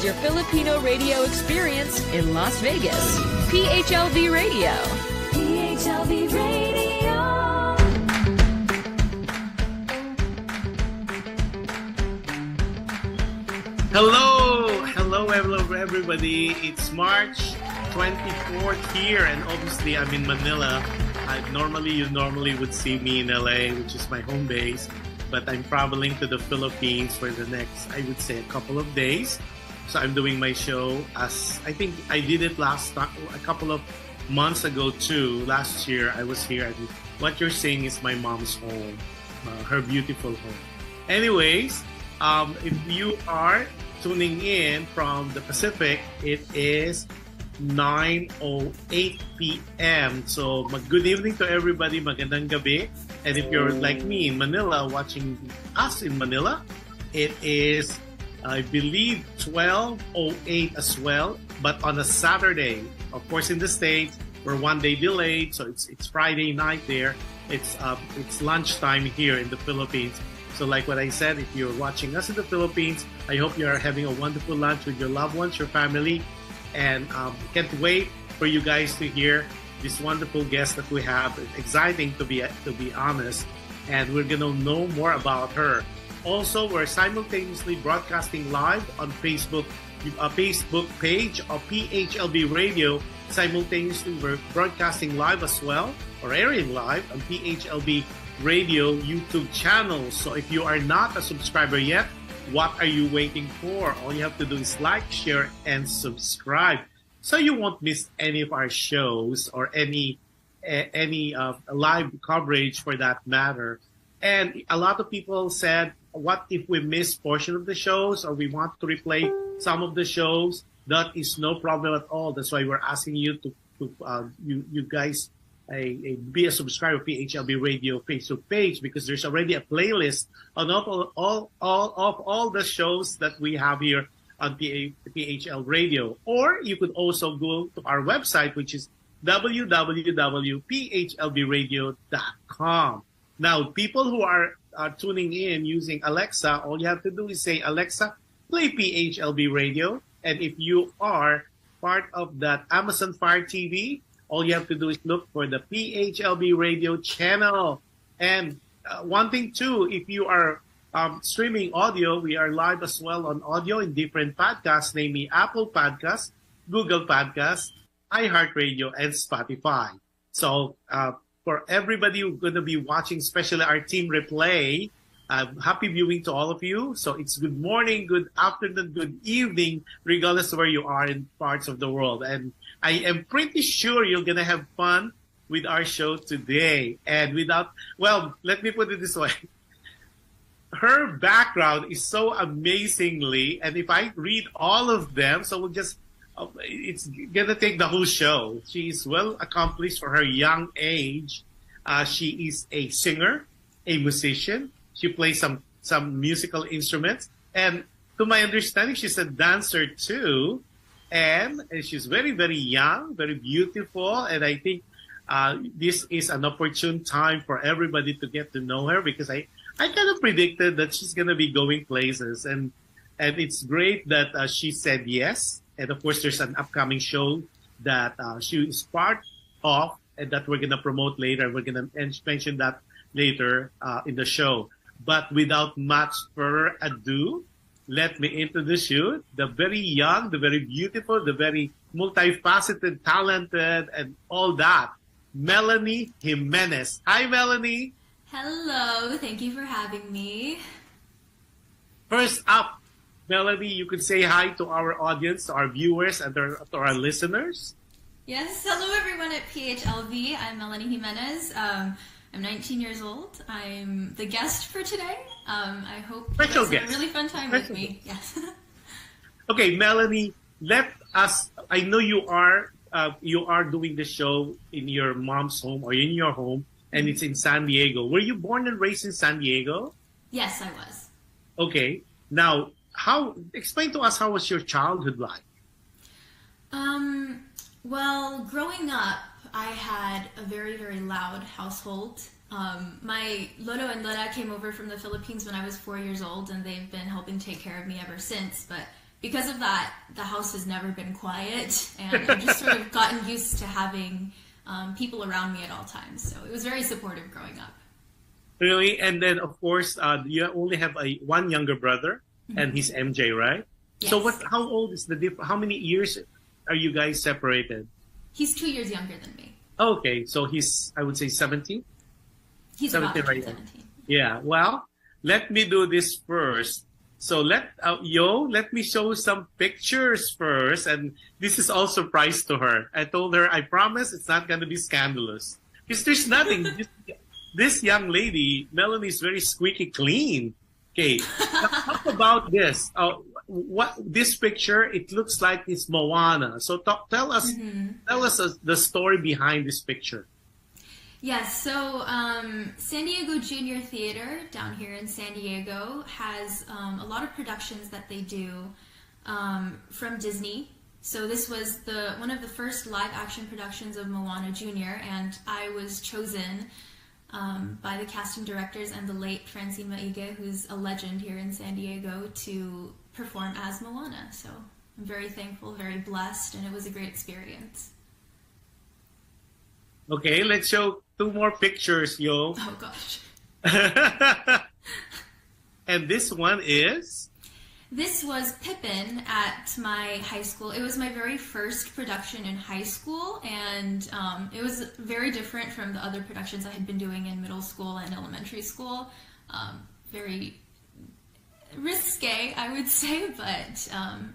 is your Filipino radio experience in Las Vegas. PHLV Radio. PHLV Radio. Hello everybody. It's March 24th here, and obviously I'm in Manila. You normally would see me in LA, which is my home base, but I'm traveling to the Philippines for the next, I would say, a couple of days. So I'm doing my show as I think I did it a couple of months ago too. Last year I was here, and what you're seeing is my mom's home, her beautiful home. Anyways, if you are tuning in from the Pacific, it is 9:08 p.m. So good evening to everybody, magandang gabi. And if you're like me in Manila, watching us in Manila, it is, I believe, 12:08 as well, but on a Saturday. Of course, in the States, we're one day delayed, so it's Friday night there. It's lunchtime here in the Philippines. So like what I said, if you're watching us in the Philippines, I hope you are having a wonderful lunch with your loved ones, your family, and can't wait for you guys to hear this wonderful guest that we have. It's exciting to be honest, and we're gonna know more about her. Also, we're simultaneously broadcasting live on Facebook page of PHLV Radio. Simultaneously, we're broadcasting live as well, or airing live on PHLV Radio YouTube channel. So if you are not a subscriber yet, what are you waiting for? All you have to do is like, share, and subscribe, so you won't miss any of our shows or any live coverage for that matter. And a lot of people said, what if we miss portion of the shows or we want to replay some of the shows? That is no problem at all. That's why we're asking you to you guys be a subscriber of PHLB Radio Facebook page, because there's already a playlist on all the shows that we have here on PHL Radio. Or you could also go to our website, which is www.phlbradio.com. Now, people who are tuning in using Alexa, all you have to do is say, Alexa, play PHLB Radio. And if you are part of that Amazon Fire TV, all you have to do is look for the PHLB Radio channel. And one thing too, if you are streaming audio, we are live as well on audio in different podcasts, namely Apple Podcasts, Google Podcasts, iHeartRadio, and Spotify. So for everybody who's going to be watching, especially our team replay, happy viewing to all of you. So it's good morning, good afternoon, good evening, regardless of where you are in parts of the world. And I am pretty sure you're going to have fun with our show today. And let me put it this way. Her background is so amazingly, and if I read all of them, so it's going to take the whole show. She is well accomplished for her young age. She is a singer, a musician. She plays some musical instruments. And to my understanding, she's a dancer too. And she's very, very young, very beautiful. And I think this is an opportune time for everybody to get to know her, because I kind of predicted that she's going to be going places. And it's great that she said yes. And of course, there's an upcoming show that she is part of and that we're going to promote later. We're going to mention that later in the show. But without much further ado, let me introduce you, the very young, the very beautiful, the very multifaceted, talented, and all that, MELANIE Jimenez. Hi, MELANIE. Hello. Thank you for having me. First up, MELANIE, you could say hi to our audience, to our viewers, and to our listeners. Yes. Hello, everyone at PHLV. I'm MELANIE Jimenez. I'm 19 years old. I'm the guest for today. I hope you guys have a really fun time with me. Yes. Okay, MELANIE, I know you are doing the show in your mom's home or in your home, and it's in San Diego. Were you born and raised in San Diego? Yes, I was. Okay. Now, explain to us, how was your childhood like? Well, growing up, I had a very, very loud household. My Lolo and Lola came over from the Philippines when I was 4 years old, and they've been helping take care of me ever since. But because of that, the house has never been quiet, and I've just sort of gotten used to having people around me at all times. So it was very supportive growing up. Really? And then, of course, you only have one younger brother, and he's MJ, right? Yes. So how old is the difference? How many years are you guys separated? He's 2 years younger than me. Okay, so he's, I would say, 17? He's about 17. Yeah, well, let me do this first. So let me show some pictures first. And this is all surprise to her. I told her, I promise it's not going to be scandalous. Because there's nothing. This young lady, Melanie, is very squeaky clean. Okay, talk about this. What this picture? It looks like it's Moana. So tell us the story behind this picture. Yes, so San Diego Junior Theater down here in San Diego has a lot of productions that they do from Disney. So this was one of the first live action productions of Moana Junior, and I was chosen by the casting directors and the late Francine Maige, who's a legend here in San Diego, to perform as Moana. So I'm very thankful, very blessed, and it was a great experience. Okay, let's show 2 more pictures, yo. Oh, gosh. And this one is? This was Pippin at my high school. It was my very first production in high school, and it was very different from the other productions I had been doing in middle school and elementary school. Very risque, I would say, but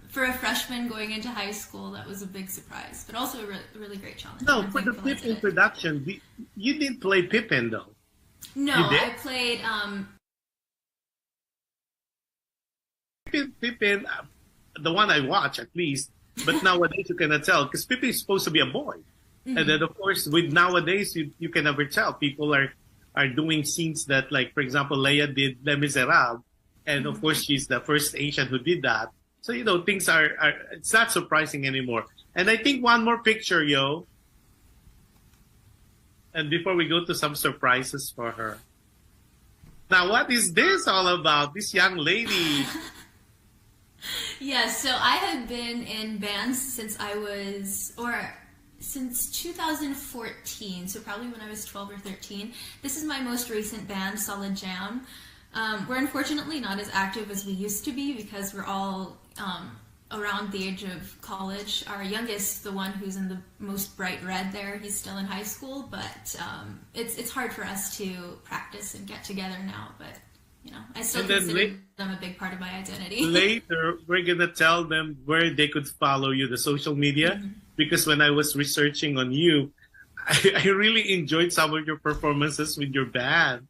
for a freshman going into high school, that was a big surprise, but also a really great challenge. No, for the Pippin production, you didn't play Pippin, though. No, I played... Pippin, the one I watch at least, but nowadays you cannot tell, because Pippin is supposed to be a boy. And then, of course, with nowadays, you can never tell. People are doing scenes that, like, for example, Leia did Les Miserables. And of course, she's the first Asian who did that. So, things are it's not surprising anymore. And I think one more picture, yo. And before we go to some surprises for her. Now, what is this all about? This young lady. Yes, so I have been in bands since since 2014, so probably when I was 12 or 13. This is my most recent band, Solid Jam. We're unfortunately not as active as we used to be because we're all around the age of college. Our youngest, the one who's in the most bright red there, he's still in high school, but it's hard for us to practice and get together now, but I still consider them a big part of my identity. Later, we're going to tell them where they could follow you, the social media, because when I was researching on you, I really enjoyed some of your performances with your band.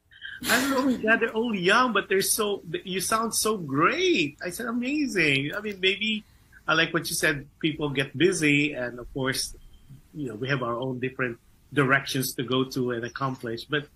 I don't know, my God, they're all young, but you sound so great. I said, amazing. I mean, maybe, I like what you said, people get busy, and of course, we have our own different directions to go to and accomplish. But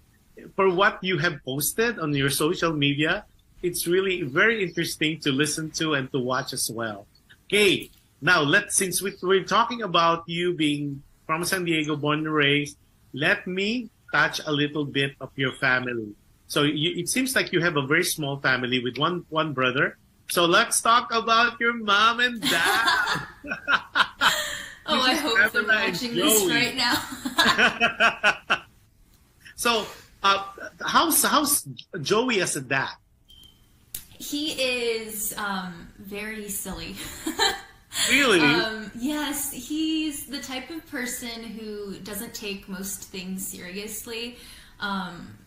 for what you have posted on your social media, it's really very interesting to listen to and to watch as well. Okay, now since we're talking about you being from San Diego, born and raised, let me touch a little bit of your family. So it seems like you have a very small family with one brother. So let's talk about your mom and dad. Oh, I hope they're watching this right now. So, how's Joey as a dad? He is very silly. Really? Yes, he's the type of person who doesn't take most things seriously.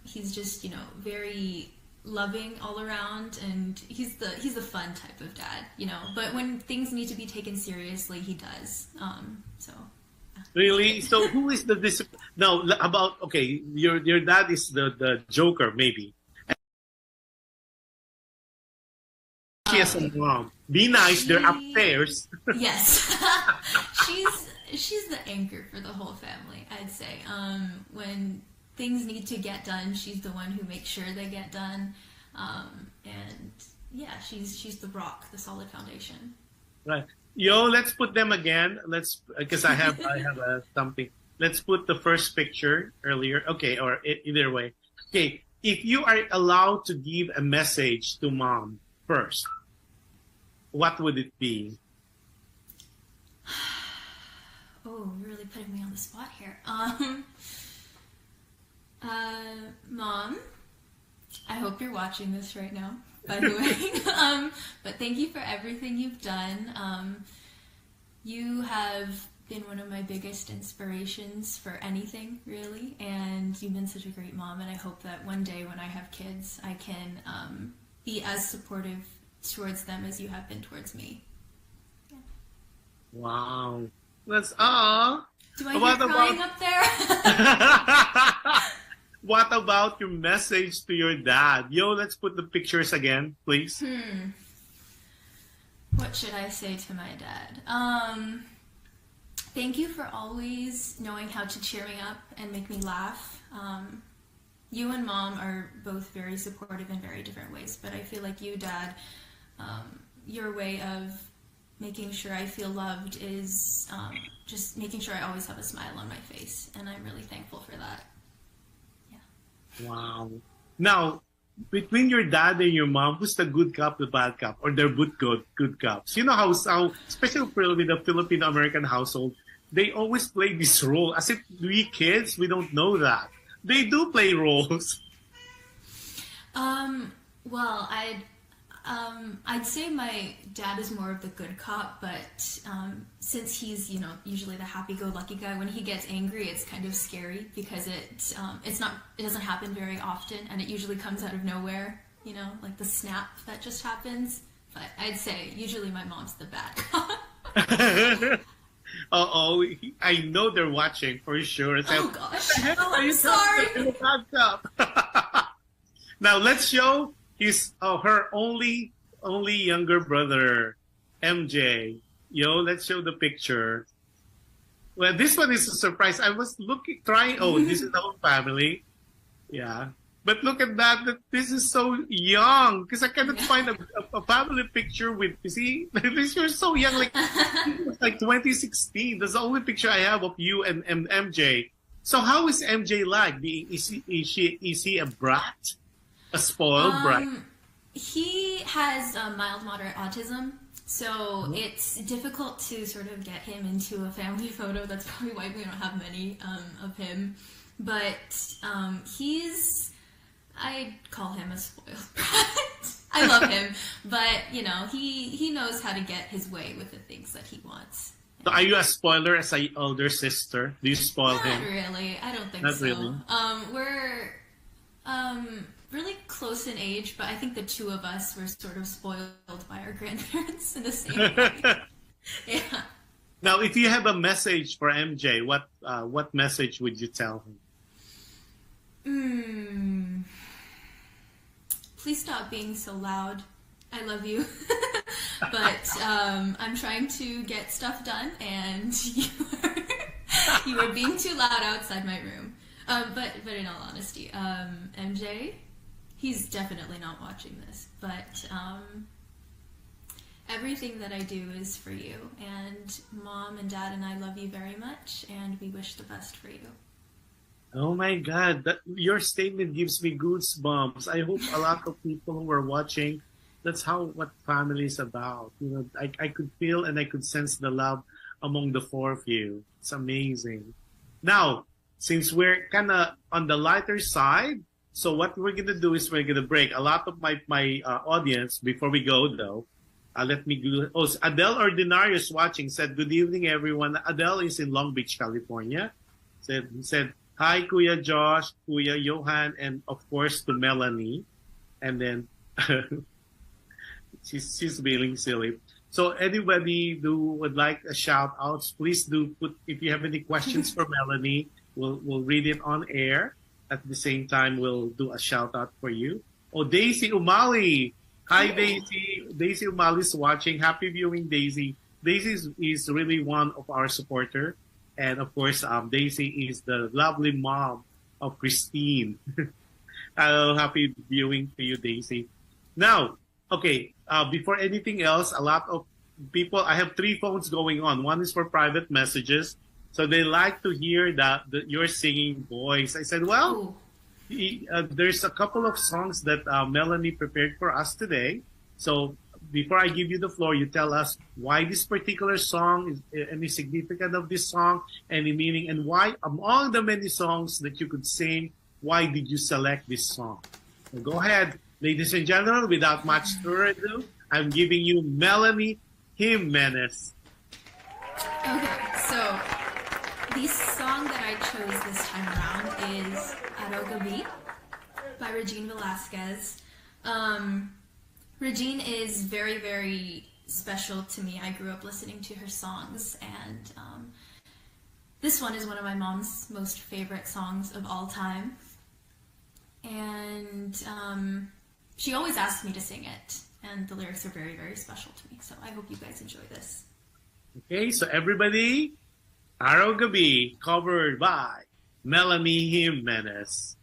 He's just, very loving all around, and he's the fun type of dad, But when things need to be taken seriously, he does. Really? So who is the discipline? No, okay, your dad is the Joker, maybe. She has a mom. Be nice, they're upstairs. Yes. She's the anchor for the whole family, I'd say. When things need to get done, she's the one who makes sure they get done. And yeah, she's the rock, the solid foundation. Right. Yo, let's put them again. Because I have something. Let's put the first picture earlier. Okay, or either way. Okay, if you are allowed to give a message to mom first, what would it be? Oh, you're really putting me on the spot here. Mom, I hope you're watching this right now, by the way. But thank you for everything you've done. You have been one of my biggest inspirations for anything, really, and you've been such a great mom, and I hope that one day when I have kids, I can be as supportive towards them as you have been towards me. Yeah. Wow. That's all. Do I hear crying up there? What about your message to your dad? Yo, let's put the pictures again, please. What should I say to my dad? Thank you for always knowing how to cheer me up and make me laugh. You and Mom are both very supportive in very different ways, but I feel like you, Dad, your way of making sure I feel loved is just making sure I always have a smile on my face, and I'm really thankful for that. Yeah. Wow. Now, between your dad and your mom, who's the good cop, the bad cop, or they're both good cops? You know how especially with the Filipino-American household, they always play this role. As if we kids, we don't know that. They do play roles. Well, I'd say my dad is more of the good cop, but since he's, usually the happy-go-lucky guy, when he gets angry, it's kind of scary because it doesn't happen very often, and it usually comes out of nowhere, like the snap that just happens. But I'd say usually my mom's the bad cop. Uh-oh, I know they're watching for sure. Oh gosh, I'm sorry. Now let's show her only younger brother, MJ. Let's show the picture. Well, this one is a surprise. I was trying. Oh, this is the whole family. Yeah. But look at that. This is so young. Because I cannot find a family picture with, you see, you're so young. Like 2016. That's the only picture I have of you and MJ. So how is MJ like? Is he a brat? A spoiled brat? He has mild, moderate autism. So it's difficult to sort of get him into a family photo. That's probably why we don't have many of him. But I'd call him a spoiled brat. I love him, but he knows how to get his way with the things that he wants. So are you a spoiler as an older sister? Do you spoil him? Not really. I don't think Not so. Really. We're really close in age, but I think the two of us were sort of spoiled by our grandparents in the same way. Yeah. Now, if you have a message for MJ, what message would you tell him? Please stop being so loud. I love you. But I'm trying to get stuff done, and you are being too loud outside my room. But in all honesty, MJ, he's definitely not watching this, but everything that I do is for you, and Mom and Dad and I love you very much, and we wish the best for you. Oh my God, your statement gives me goosebumps. I hope a lot of people who are watching, that's what family is about. I could feel and I could sense the love among the four of you. It's amazing. Now, since we're kind of on the lighter side, so what we're going to do is we're going to break. A lot of my audience, before we go though, let me go. Oh, Adele Ordinarius watching said, good evening everyone. Adele is in Long Beach, California. Said, hi, Kuya Josh, Kuya Johan, and of course to Melanie. And then she's being silly. So anybody who would like a shout outs, please do put, if you have any questions for Melanie, we'll read it on air. At the same time, we'll do a shout out for you. Oh, Daisy Umali. Hi, Daisy. Daisy Umali's watching. Happy viewing, Daisy. Daisy is really one of our supporters. And of course, Daisy is the lovely mom of Christine. Happy viewing to you, Daisy. Now, okay, before anything else, a lot of people, I have 3 phones going on. One is for private messages. So they like to hear that your singing voice. I said, well, there's a couple of songs that Melanie prepared for us today. So before I give you the floor, you tell us why this particular song, is any significance of this song, any meaning, and why among the many songs that you could sing, why did you select this song? So go ahead, ladies and gentlemen, without much further ado, I'm giving you Melanie Jimenez. Okay, so the song that I chose this time around is Arogabi by Regine Velasquez. Regine is very, very special to me. I grew up listening to her songs, and this one is one of my mom's most favorite songs of all time. And she always asks me to sing it, and the lyrics are very, very special to me. So I hope you guys enjoy this. Okay, so everybody, Arogabi, covered by Melanie Jimenez.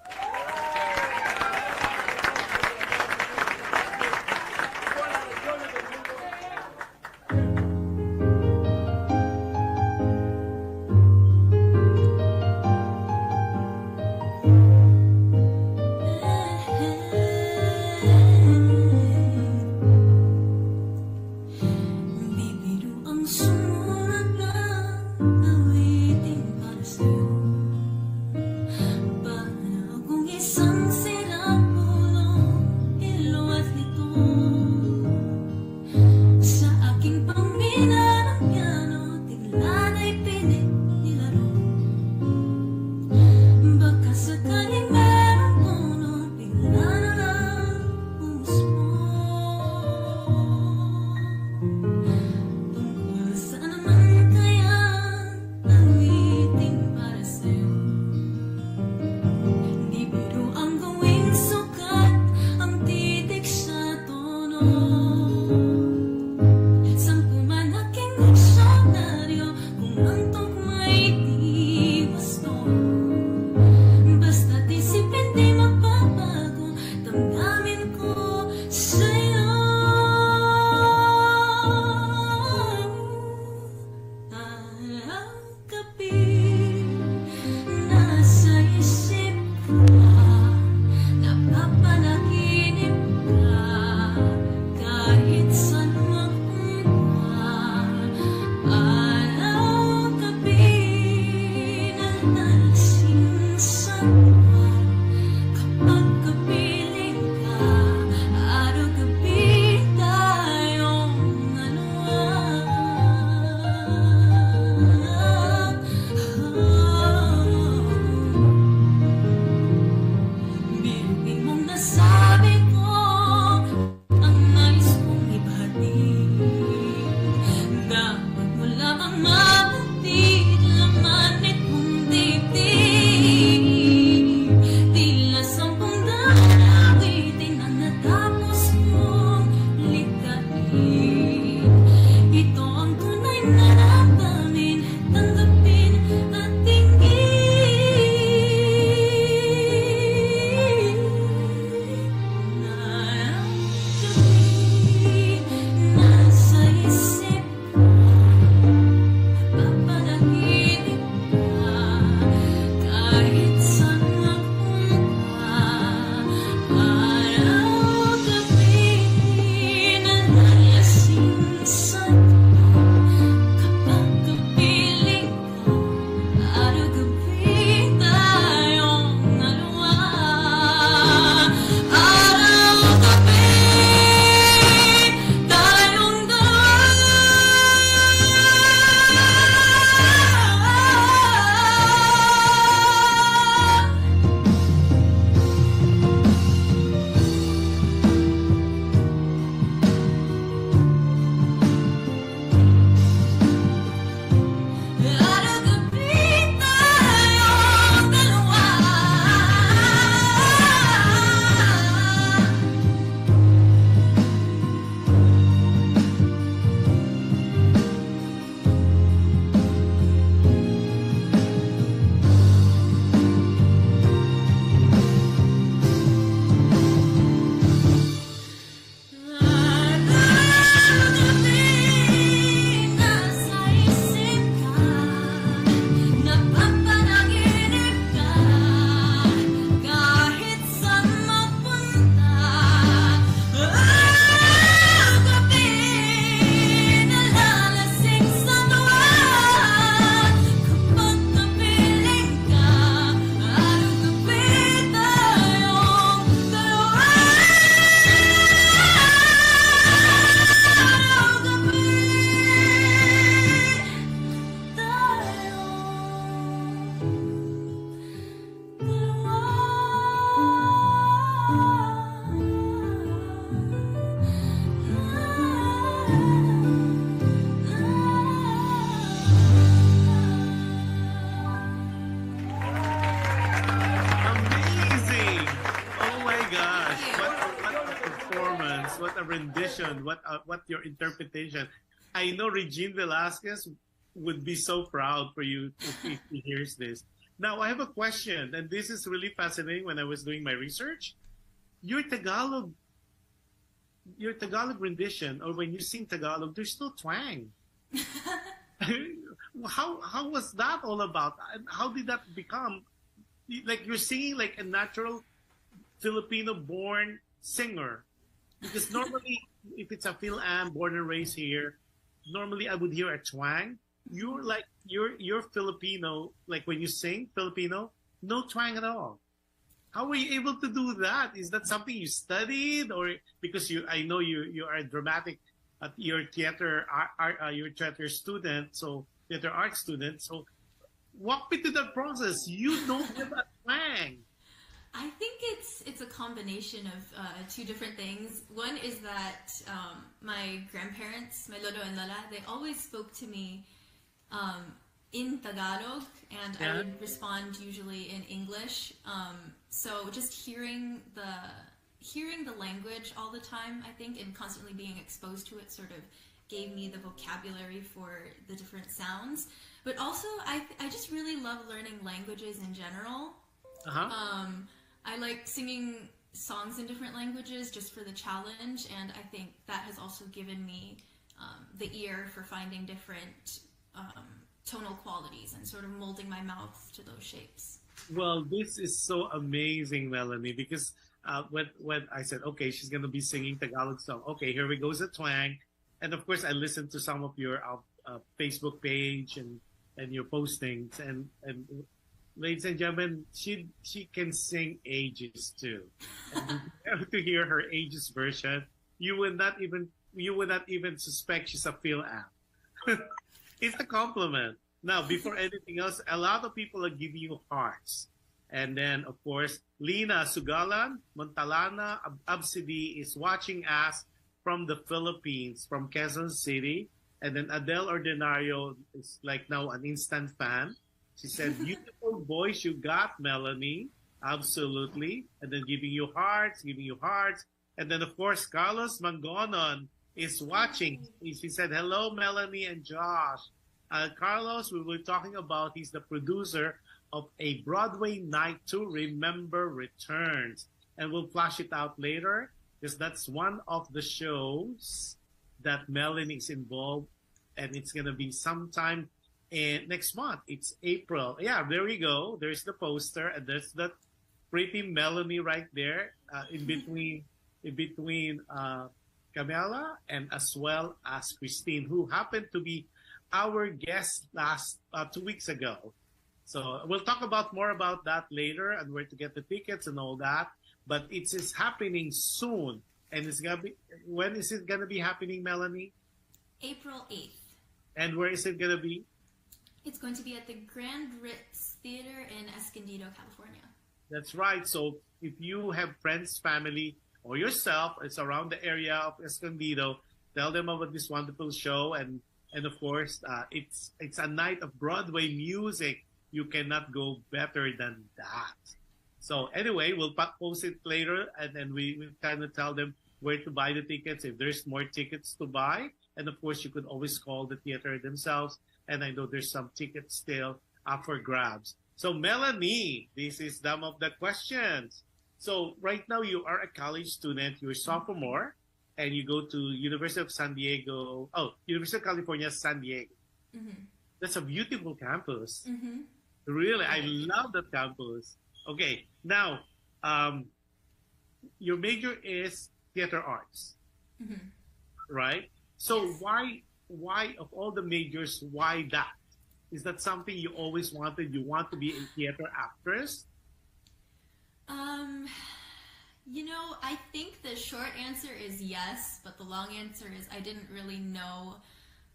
Para kung question what your interpretation. I know Regine Velasquez would be so proud for you if he hears this. Now, I have a question, and this is really fascinating when I was doing my research. Your Tagalog rendition, or when you sing Tagalog, there's no twang. How was that all about? How did that become? Like you're singing like a natural Filipino-born singer. Because normally, if it's a Phil-Am, born and raised here, normally I would hear a twang. You're Filipino, like when you sing Filipino, no twang at all. How were you able to do that? Is that something you studied, or because I know you are a dramatic, your theater student, so theater art student. So walk me through that process. You don't have a twang. I think it's a combination of two different things. One is that my grandparents, my lolo and lola, they always spoke to me in Tagalog, and I would respond usually in English. So just hearing the language all the time, I think, and constantly being exposed to it sort of gave me the vocabulary for the different sounds. But also, I just really love learning languages in general. I like singing songs in different languages just for the challenge, and I think that has also given me the ear for finding different tonal qualities and sort of molding my mouth to those shapes. Well, this is so amazing, Melanie, because when I said, okay, she's going to be singing Tagalog song, okay, here we goes a twang. And of course, I listened to some of your Facebook page and your postings, and ladies and gentlemen, she can sing Ages too. And to hear her Ages version, you would not even suspect she's a Phil-Am. It's a compliment. Now, before anything else, a lot of people are giving you hearts. And then, of course, Lina Sugalan, Montalana Absidi is watching us from the Philippines, from Quezon City. And then Adele Ordinario is like now an instant fan. She said, beautiful voice you got, Melanie. Absolutely. And then giving you hearts. And then, of course, Carlos Mangonon is watching. He said, hello, Melanie and Josh. Carlos, we were talking about, he's the producer of a Broadway Night to Remember Returns. And we'll flash it out later, because that's one of the shows that Melanie is involved, and it's going to be sometime next month. It's April. Yeah, there we go. There's the poster, and there's that pretty Melanie right there in between Camila and as well as Christine, who happened to be our guest last 2 weeks ago. So we'll talk more about that later and where to get the tickets and all that. But it is happening soon. And it's gonna be, when is it gonna be happening, Melanie? April 8th. And where is it gonna be? It's going to be at the Grand Ritz Theater in Escondido, California. That's right. So if you have friends, family, or yourself, it's around the area of Escondido, tell them about this wonderful show. And of course, it's a night of Broadway music. You cannot go better than that. So anyway, we'll post it later, and then we kind of tell them where to buy the tickets, if there's more tickets to buy. And of course, you could always call the theater themselves. And I know there's some tickets still up for grabs. So Melanie, this is some of the questions. So right now you are a college student, you're a sophomore, and you go to University of California, San Diego. Mm-hmm. That's a beautiful campus. Mm-hmm. Really, I love that campus. Okay, now, your major is theater arts, mm-hmm. right? So yes. why of all the majors, why that? Is that something you always wanted? You want to be a theater actress? I think the short answer is yes, but the long answer is I didn't really know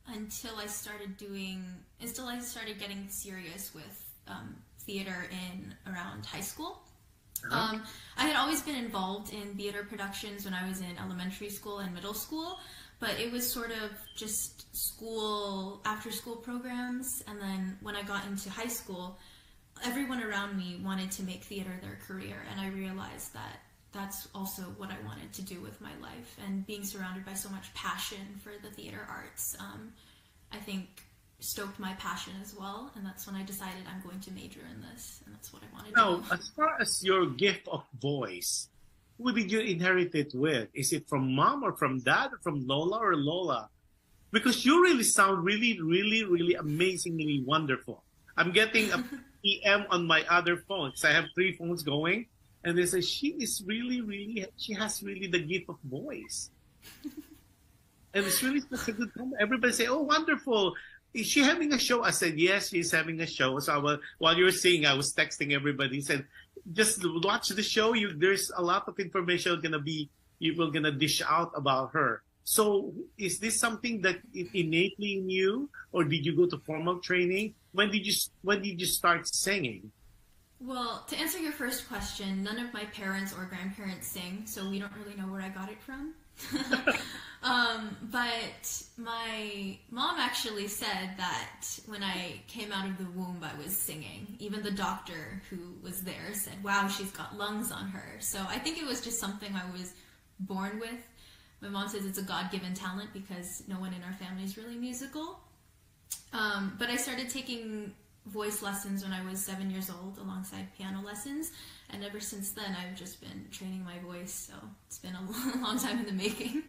until I started getting serious with theater in around high school. Uh-huh. I had always been involved in theater productions when I was in elementary school and middle school, but it was sort of just after school programs. And then when I got into high school, everyone around me wanted to make theater their career, and I realized that that's also what I wanted to do with my life. And being surrounded by so much passion for the theater arts, I think stoked my passion as well. And that's when I decided I'm going to major in this. And that's what I wanted to do. Now, as far as your gift of voice, who did you inherit it with? Is it from mom or from dad or from Lola or Lola? Because you really sound really, really, really amazingly wonderful. I'm getting a PM on my other phone because I have 3 phones going. And they say, she is really, really, she has really the gift of voice. And it's really such a good moment. Everybody say, oh, wonderful. Is she having a show? I said, yes, she's having a show. So while you were singing, I was texting everybody. Said, just watch the show. There's a lot of information you will gonna dish out about her. So is this something that is innately in you, or did you go to formal training? When did you start singing? Well, to answer your first question, none of my parents or grandparents sing, so we don't really know where I got it from. But my mom actually said that when I came out of the womb, I was singing. Even the doctor who was there said, wow, she's got lungs on her. So I think it was just something I was born with. My mom says it's a God-given talent because no one in our family is really musical. But I started taking voice lessons when I was 7 years old alongside piano lessons. And ever since then, I've just been training my voice. So it's been a long time in the making.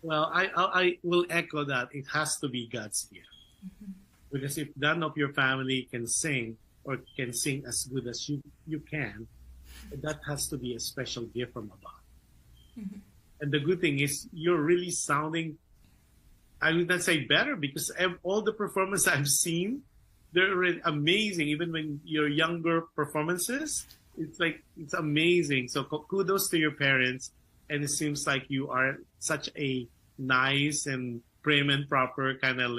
Well, I will echo that. It has to be God's gift. Mm-hmm. Because if none of your family can sing or can sing as good as you can, that has to be a special gift from above. Mm-hmm. And the good thing is you're really sounding, I would not say better, because all the performances I've seen, they're amazing. Even when your younger performances, it's amazing. So kudos to your parents. And it seems like you are such a nice and prim and proper kind of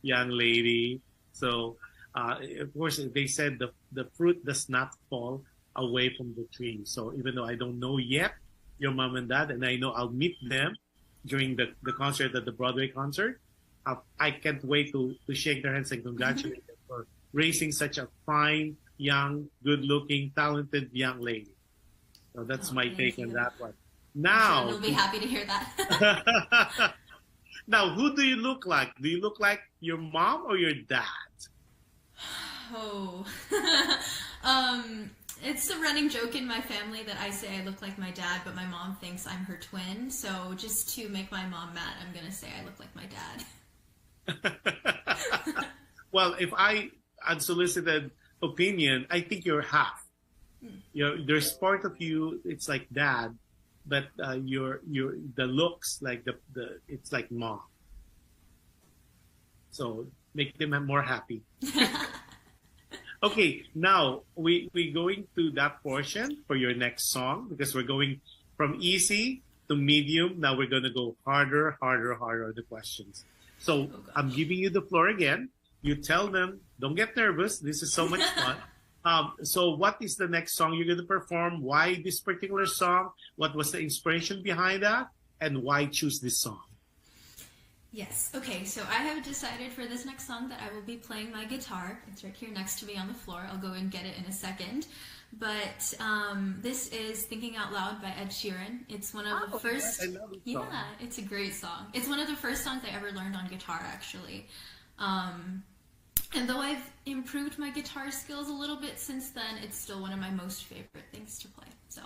young lady. So, of course, they said the fruit does not fall away from the tree. So even though I don't know yet your mom and dad, and I know I'll meet them during the concert at the Broadway concert, I can't wait to shake their hands and congratulate them for raising such a fine, young, good-looking, talented young lady. So that's my take on that one. Now, we'll be happy to hear that. Now, who do you look like? Do you look like your mom or your dad? Oh, it's a running joke in my family that I say I look like my dad, but my mom thinks I'm her twin. So just to make my mom mad, I'm going to say I look like my dad. Well, if unsolicited opinion, I think you're half. There's part of you, it's like dad, but the looks like it's like mom. So make them more happy. Okay, now we going to that portion for your next song, because we're going from easy to medium. Now we're going to go harder the questions. So I'm giving you the floor again. You tell them, don't get nervous. This is so much fun. So what is the next song you're going to perform? Why this particular song? What was the inspiration behind that? And why choose this song? Yes. Okay, so I have decided for this next song that I will be playing my guitar. It's right here next to me on the floor. I'll go and get it in a second. But this is Thinking Out Loud by Ed Sheeran. It's one of the first... I love this song. Yeah, it's a great song. It's one of the first songs I ever learned on guitar, actually. And though I've improved my guitar skills a little bit since then, it's still one of my most favorite things to play. So,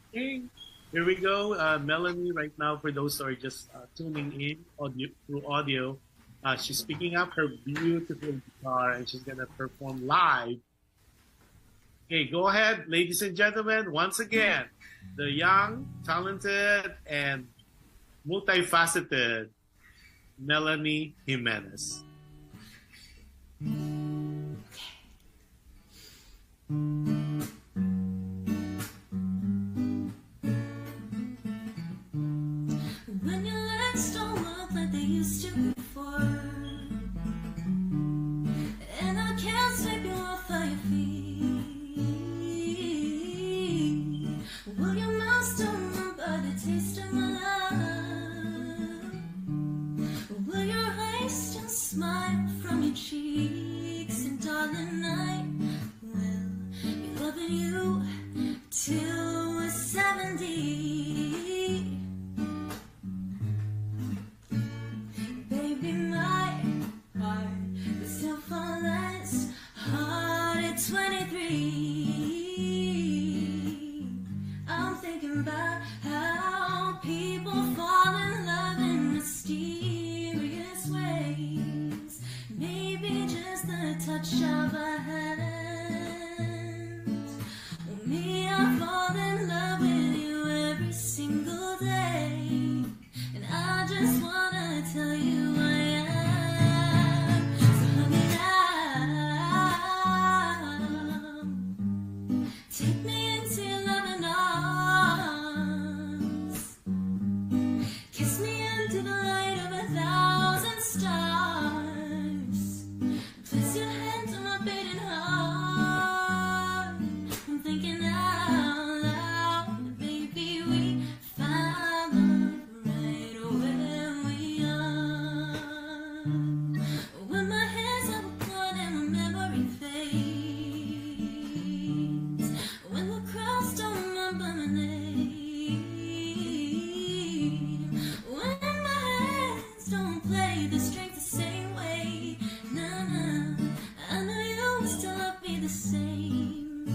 okay, here we go. Melanie, right now, for those who are just tuning in through audio, she's picking up her beautiful guitar and she's gonna perform live. Okay, go ahead, ladies and gentlemen. Once again, the young, talented, and multifaceted Melanie Jimenez. When your legs don't work like they used to before, and I can't sweep you off of your feet, will your mouth still remember the taste of my love? Will your eyes still smile from your cheeks? And darling, I will be loving you till touch of a hand. Oh, me, I fall in love with you every single day, and I just wanna tell you I am. So honey, now take me into your loving arms. Kiss me under the light of 1,000 stars. Place your hand on my beating heart. I'm thinking out loud, baby, we found love right where we are. When my hands are gone and my memory fades, when the crowds don't remember my name, when my hands don't play the strings the same way, nah, I know you will still love me the same.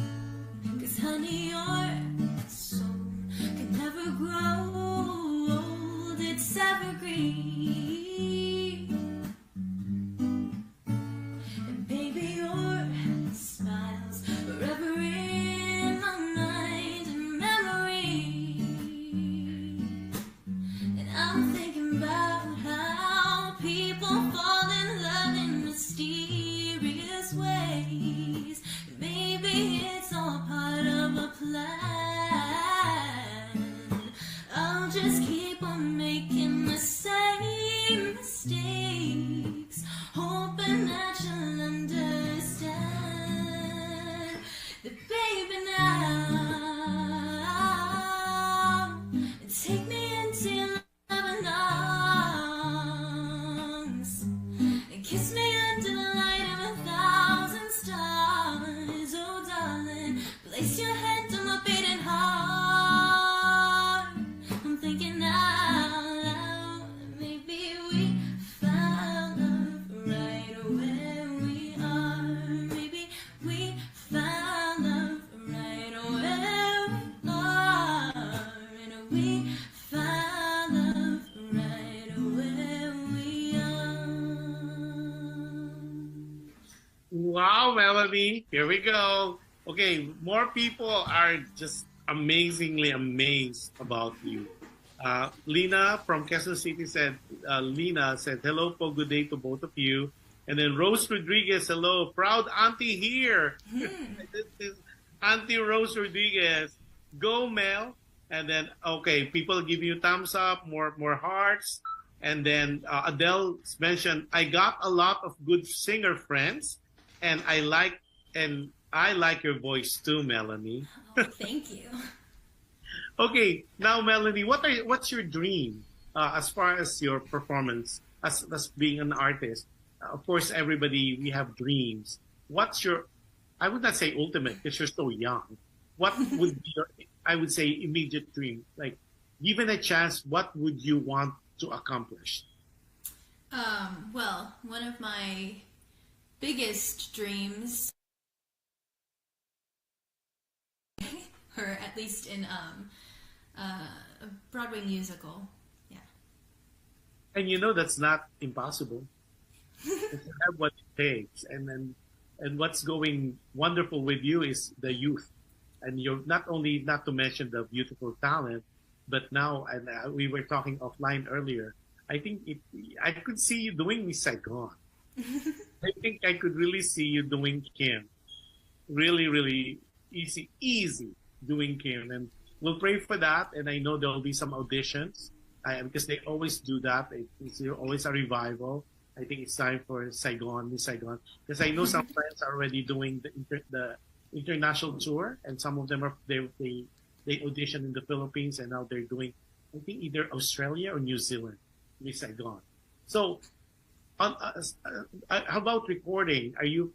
'Cause honey, your soul can never grow old, it's evergreen. And baby, your smile's forever in my mind and memory. And I'm thinking about how people fall in love in mysterious ways. Maybe it's all part of a plan. I'll just keep on making the same mistakes, hoping that you'll understand that, baby, now take me into your loving arms and kiss me under the light of 1,000 stars. Oh, darling, place your hand on my beating heart. I'm thinking out loud, maybe we found love right where we are. Maybe we found love right where we are. And we found love right where we are. Wow, Melanie. Here we go. Okay, more people are just amazingly amazed about you. Lina from Quezon City said, Lina said, hello po, good day to both of you. And then Rose Rodriguez, hello, proud auntie here. This is Auntie Rose Rodriguez. Go, Mel. And then, okay, people give you thumbs up, more hearts. And then Adele mentioned, I got a lot of good singer friends, and I like your voice too, Melanie. Oh, thank you. Okay, now Melanie, what's your dream as far as your performance as being an artist? Of course, everybody, we have dreams. What's your, I would not say ultimate because you're so young. What would be your, I would say, immediate dream? Like, given a chance, what would you want to accomplish? Well, one of my biggest dreams, or at least in a Broadway musical, yeah. And you know that's not impossible. You have what it takes, and what's going wonderful with you is the youth, and you're not to mention the beautiful talent, but now, and we were talking offline earlier. I think I could see you doing Miss Saigon. I think I could really see you doing Kim. Really, really easy doing Kim, and we'll pray for that. And I know there'll be some auditions because they always do that. It's always a revival. I think it's time for Saigon, Miss Saigon, because I know some friends are already doing the international tour, and some of them they audition in the Philippines, and now they're doing, I think, either Australia or New Zealand, Miss Saigon. So, how about recording? Are you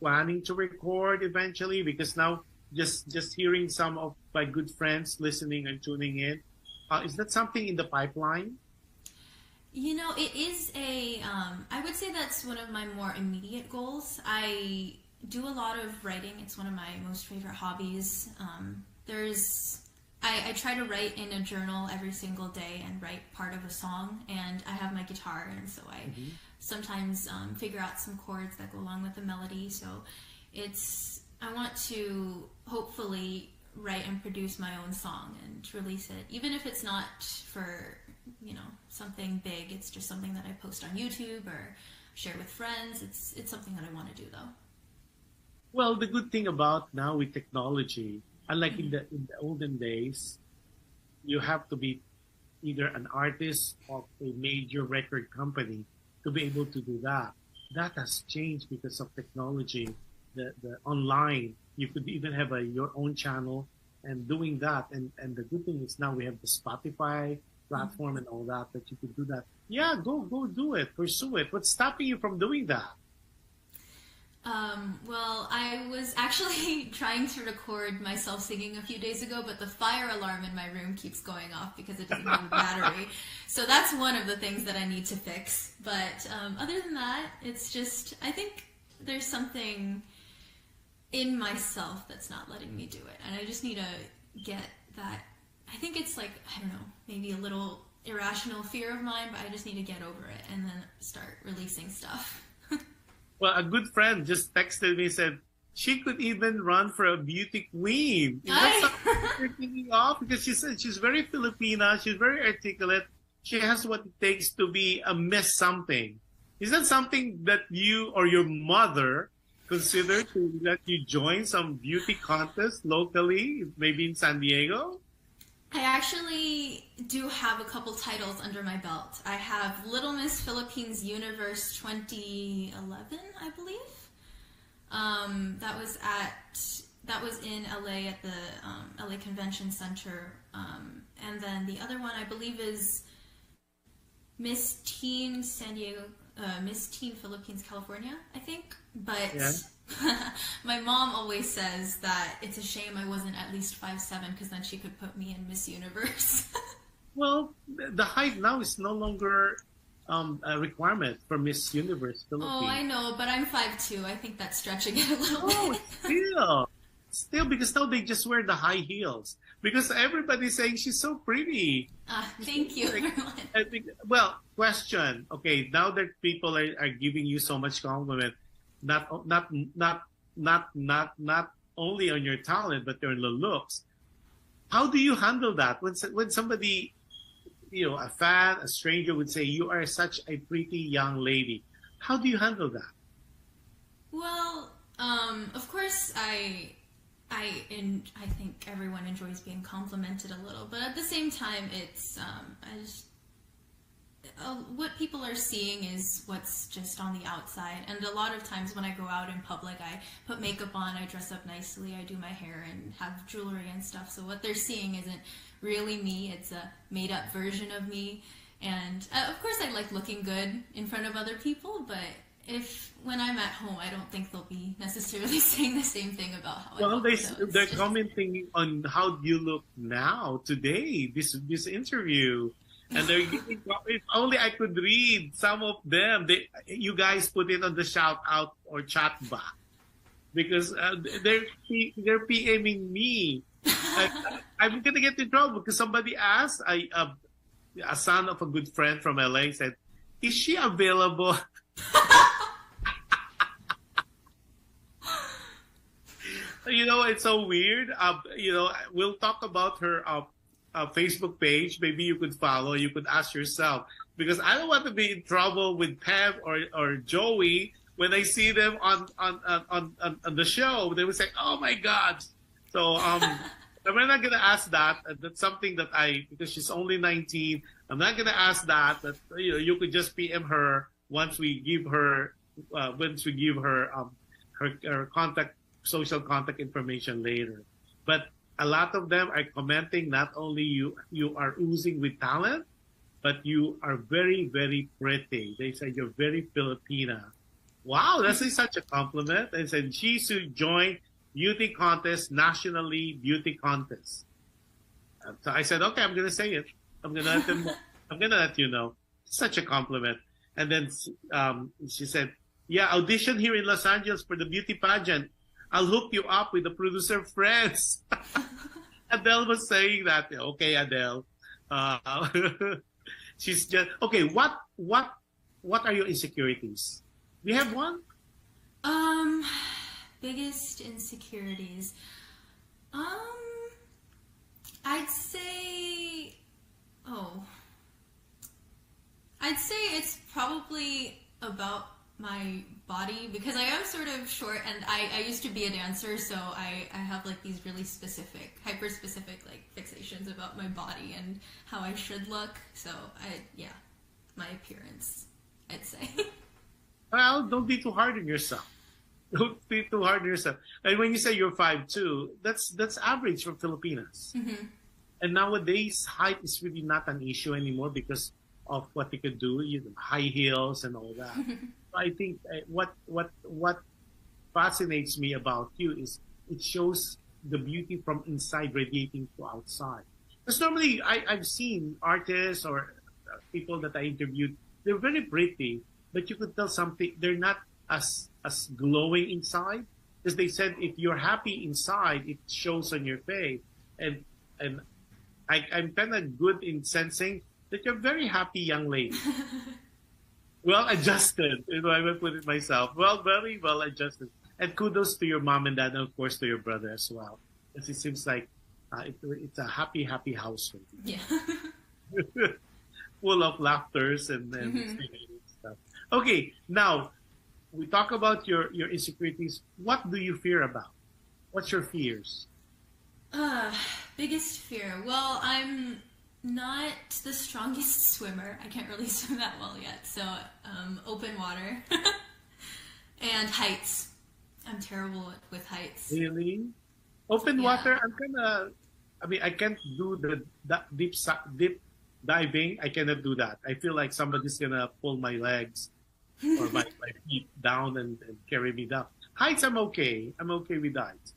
planning to record eventually? Because now, just hearing some of my good friends listening and tuning in, is that something in the pipeline? You know, it is I would say that's one of my more immediate goals. I do a lot of writing. It's one of my most favorite hobbies. I try to write in a journal every single day and write part of a song, and I have my guitar, and so I sometimes figure out some chords that go along with the melody. So I want to hopefully write and produce my own song and release it, even if it's not for, something big. It's just something that I post on YouTube or share with friends. It's something that I want to do, though. Well, the good thing about now with technology, unlike in the olden days, you have to be either an artist of a major record company to be able to do that. That has changed because of technology. The online, you could even have your own channel and doing that. And the good thing is now we have the Spotify platform and all that you could do that. Yeah, go do it, pursue it. What's stopping you from doing that? Well, I was actually trying to record myself singing a few days ago, but the fire alarm in my room keeps going off because it doesn't have a battery. So that's one of the things that I need to fix. But other than that, it's just, I think there's something in myself that's not letting me do it. And I just need to get that. I think it's like, I don't know, maybe a little irrational fear of mine, but I just need to get over it and then start releasing stuff. Well, a good friend just texted me and said she could even run for a beauty queen. Is that something you're thinking of? Because she said she's very Filipina, she's very articulate, she has what it takes to be a Miss something. Is that something that you or your mother consider to let you join some beauty contest locally, maybe in San Diego? I actually do have a couple titles under my belt. I have Little Miss Philippines Universe 2011, I believe. That was in LA at the LA Convention Center. And then the other one I believe is Miss Teen San Diego, Miss Teen Philippines California, I think. But yeah. My mom always says that it's a shame I wasn't at least 5'7", because then she could put me in Miss Universe. Well, the height now is no longer a requirement for Miss Universe Philippines. Oh, I know, but I'm 5'2". I think that's stretching it a little bit. Still, because now they just wear the high heels. Because everybody's saying she's so pretty. Thank you, everyone. Well, question. Okay, now that people are giving you so much compliment, not only on your talent but on the looks. How do you handle that when somebody, a fan, a stranger would say you are such a pretty young lady? How do you handle that? Well, of course I think everyone enjoys being complimented a little, but at the same time, it's what people are seeing is what's just on the outside. And a lot of times when I go out in public, I put makeup on, I dress up nicely, I do my hair and have jewelry and stuff. So what they're seeing isn't really me, it's a made-up version of me. And of course I like looking good in front of other people, but when I'm at home, I don't think they'll be necessarily saying the same thing about how I look. Well, they're commenting on how you look now, today, this interview. And they're giving, if only I could read some of them. You guys put it on the shout out or chat box because they're PMing me. I'm gonna get in trouble because somebody asked. A son of a good friend from LA said, "Is she available?" It's so weird. We'll talk about her Facebook page. Maybe you could follow. You could ask yourself, because I don't want to be in trouble with Pam or Joey when I see them on the show. They would say, "Oh my God!" So I'm not gonna ask that. That's something that because she's only 19. I'm not gonna ask that. That you could just PM her once we give her her social contact information later. But a lot of them are commenting, not only you are oozing with talent, but you are very, very pretty. They say you're very Filipina. Wow, that's such a compliment. They said she should join beauty contest, nationally beauty contest. So I said, okay, I'm going to say it. I'm going to let you know. Such a compliment. And then she said, yeah, audition here in Los Angeles for the beauty pageant. I'll hook you up with the producer friends. Adele was saying that. Okay, Adele. She's just okay. What what are your insecurities? Do you have one? Biggest insecurities. I'd say, I'd say it's probably about my body, because I am sort of short, and I used to be a dancer, so I have like these really specific, hyper specific like fixations about my body and how I should look. So my appearance, I'd say. Well, don't be too hard on yourself. Don't be too hard on yourself. And when you say you're 5'2", that's average for Filipinas. Mm-hmm. And nowadays, height is really not an issue anymore because of what they could do, high heels and all that. I think what fascinates me about you is it shows the beauty from inside radiating to outside. Because normally I've seen artists or people that I interviewed, they're very pretty, but you could tell something, they're not as glowing inside. Because they said if you're happy inside, it shows on your face. And I'm kind of good in sensing that you're a very happy young lady. Well adjusted, I will put it myself. Well, very well adjusted. And kudos to your mom and dad, and of course to your brother as well. Because it seems like it's a happy household. Yeah. Full of laughters and stuff. Okay, now we talk about your insecurities. What do you fear about? What's your fears? Biggest fear. Well, I'm not the strongest swimmer. I can't really swim that well yet. So, open water and heights. I'm terrible with heights. Really? Open water? I can't do the deep diving. I cannot do that. I feel like somebody's gonna pull my legs or my feet down and carry me down. Heights, I'm okay. I'm okay with heights.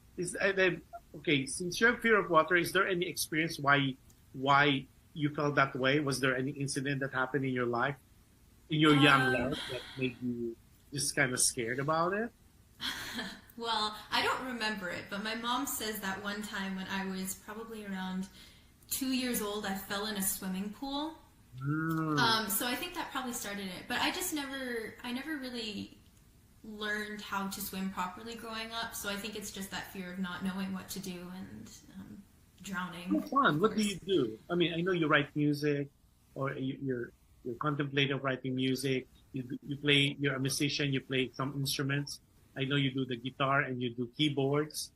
Okay, since you have fear of water, is there any experience why you felt that way? Was there any incident that happened in your life, in your young life, that made you just kind of scared about it? Well, I don't remember it, but my mom says that one time when I was probably around 2 years old, I fell in a swimming pool. So I think that probably started it. But I never really learned how to swim properly growing up. So I think it's just that fear of not knowing what to do and drowning. How fun. What do you do? I mean, I know you write music, or you're contemplative writing music. You play. You're a musician. You play some instruments. I know you do the guitar and you do keyboards.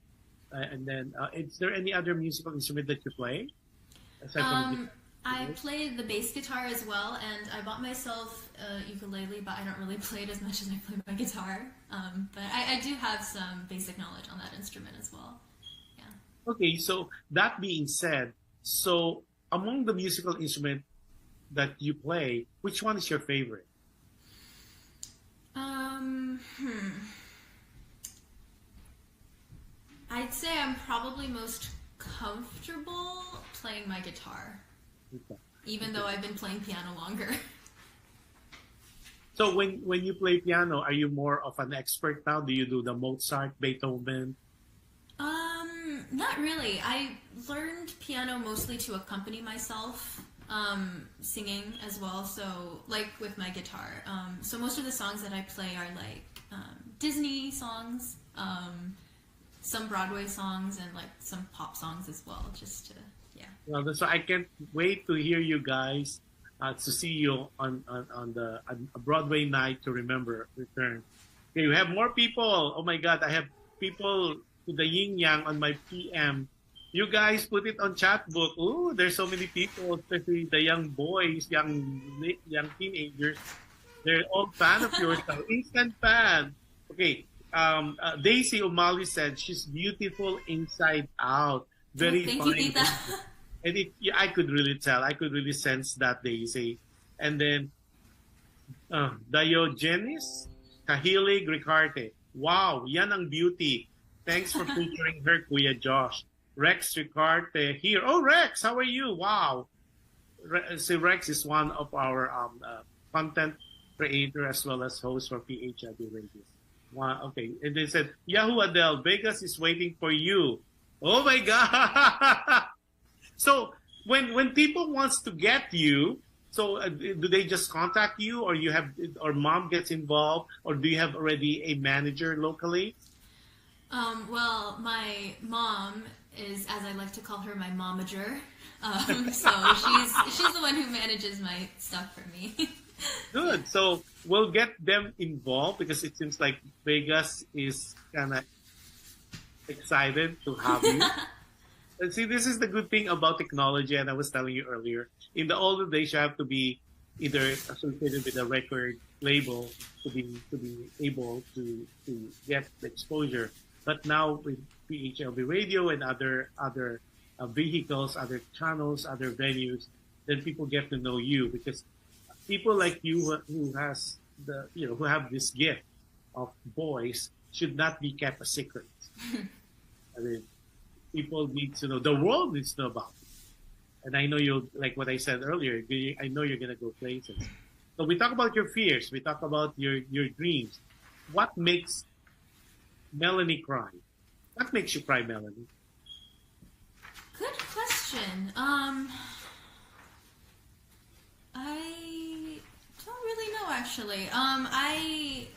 And then, is there any other musical instrument that you play? Aside from I play the bass guitar as well, and I bought myself a ukulele, but I don't really play it as much as I play my guitar. But I do have some basic knowledge on that instrument as well. Yeah. Okay, so that being said, so among the musical instrument that you play, which one is your favorite? I'd say I'm probably most comfortable playing my guitar, even though I've been playing piano longer. So when you play piano, are you more of an expert now? Do you do the Mozart, Beethoven? Not really. I learned piano mostly to accompany myself, singing as well. So like with my guitar. So most of the songs that I play are like Disney songs, some Broadway songs, and like some pop songs as well, just to, yeah. Well, so I can't wait to hear you guys, to see you on a Broadway night to remember return. Okay, you have more people. Oh my God, I have people to the yin yang on my PM. You guys put it on chat book. Ooh, there's so many people, especially the young boys, young teenagers. They're all fan of yours. Instant fan. Okay. Daisy O'Malley said she's beautiful inside out. Very Thank fine. you, Tita. And I could really tell. I could really sense that, Daisy. And then Diogenes Kahilig Ricarte. Wow, yan ang beauty. Thanks for featuring her, Kuya Josh. Rex Ricarte here. Oh, Rex, how are you? Wow. So Rex is one of our content creator as well as host for PHLV Radio. Wow, okay. And they said, Yahoo Adele, Vegas is waiting for you. Oh my God. So when people wants to get you, So do they just contact you, or you have, or mom gets involved, or do you have already a manager locally? Well, my mom is, as I like to call her, my momager. So she's the one who manages my stuff for me. Good. So we'll get them involved because it seems like Vegas is kind of excited to have you. And see, this is the good thing about technology, and I was telling you earlier. In the older days, you have to be either associated with a record label to be able to get the exposure. But now with PHLV radio and other vehicles, other channels, other venues, then people get to know you, because people like you who has who have this gift of voice should not be kept a secret. I mean, people need to know, the world needs to know about it. And I know you'll, like what I said earlier, I know you're going to go places. So we talk about your fears. We talk about your dreams. What makes Melanie cry? What makes you cry, Melanie? Good question. I don't really know, actually. I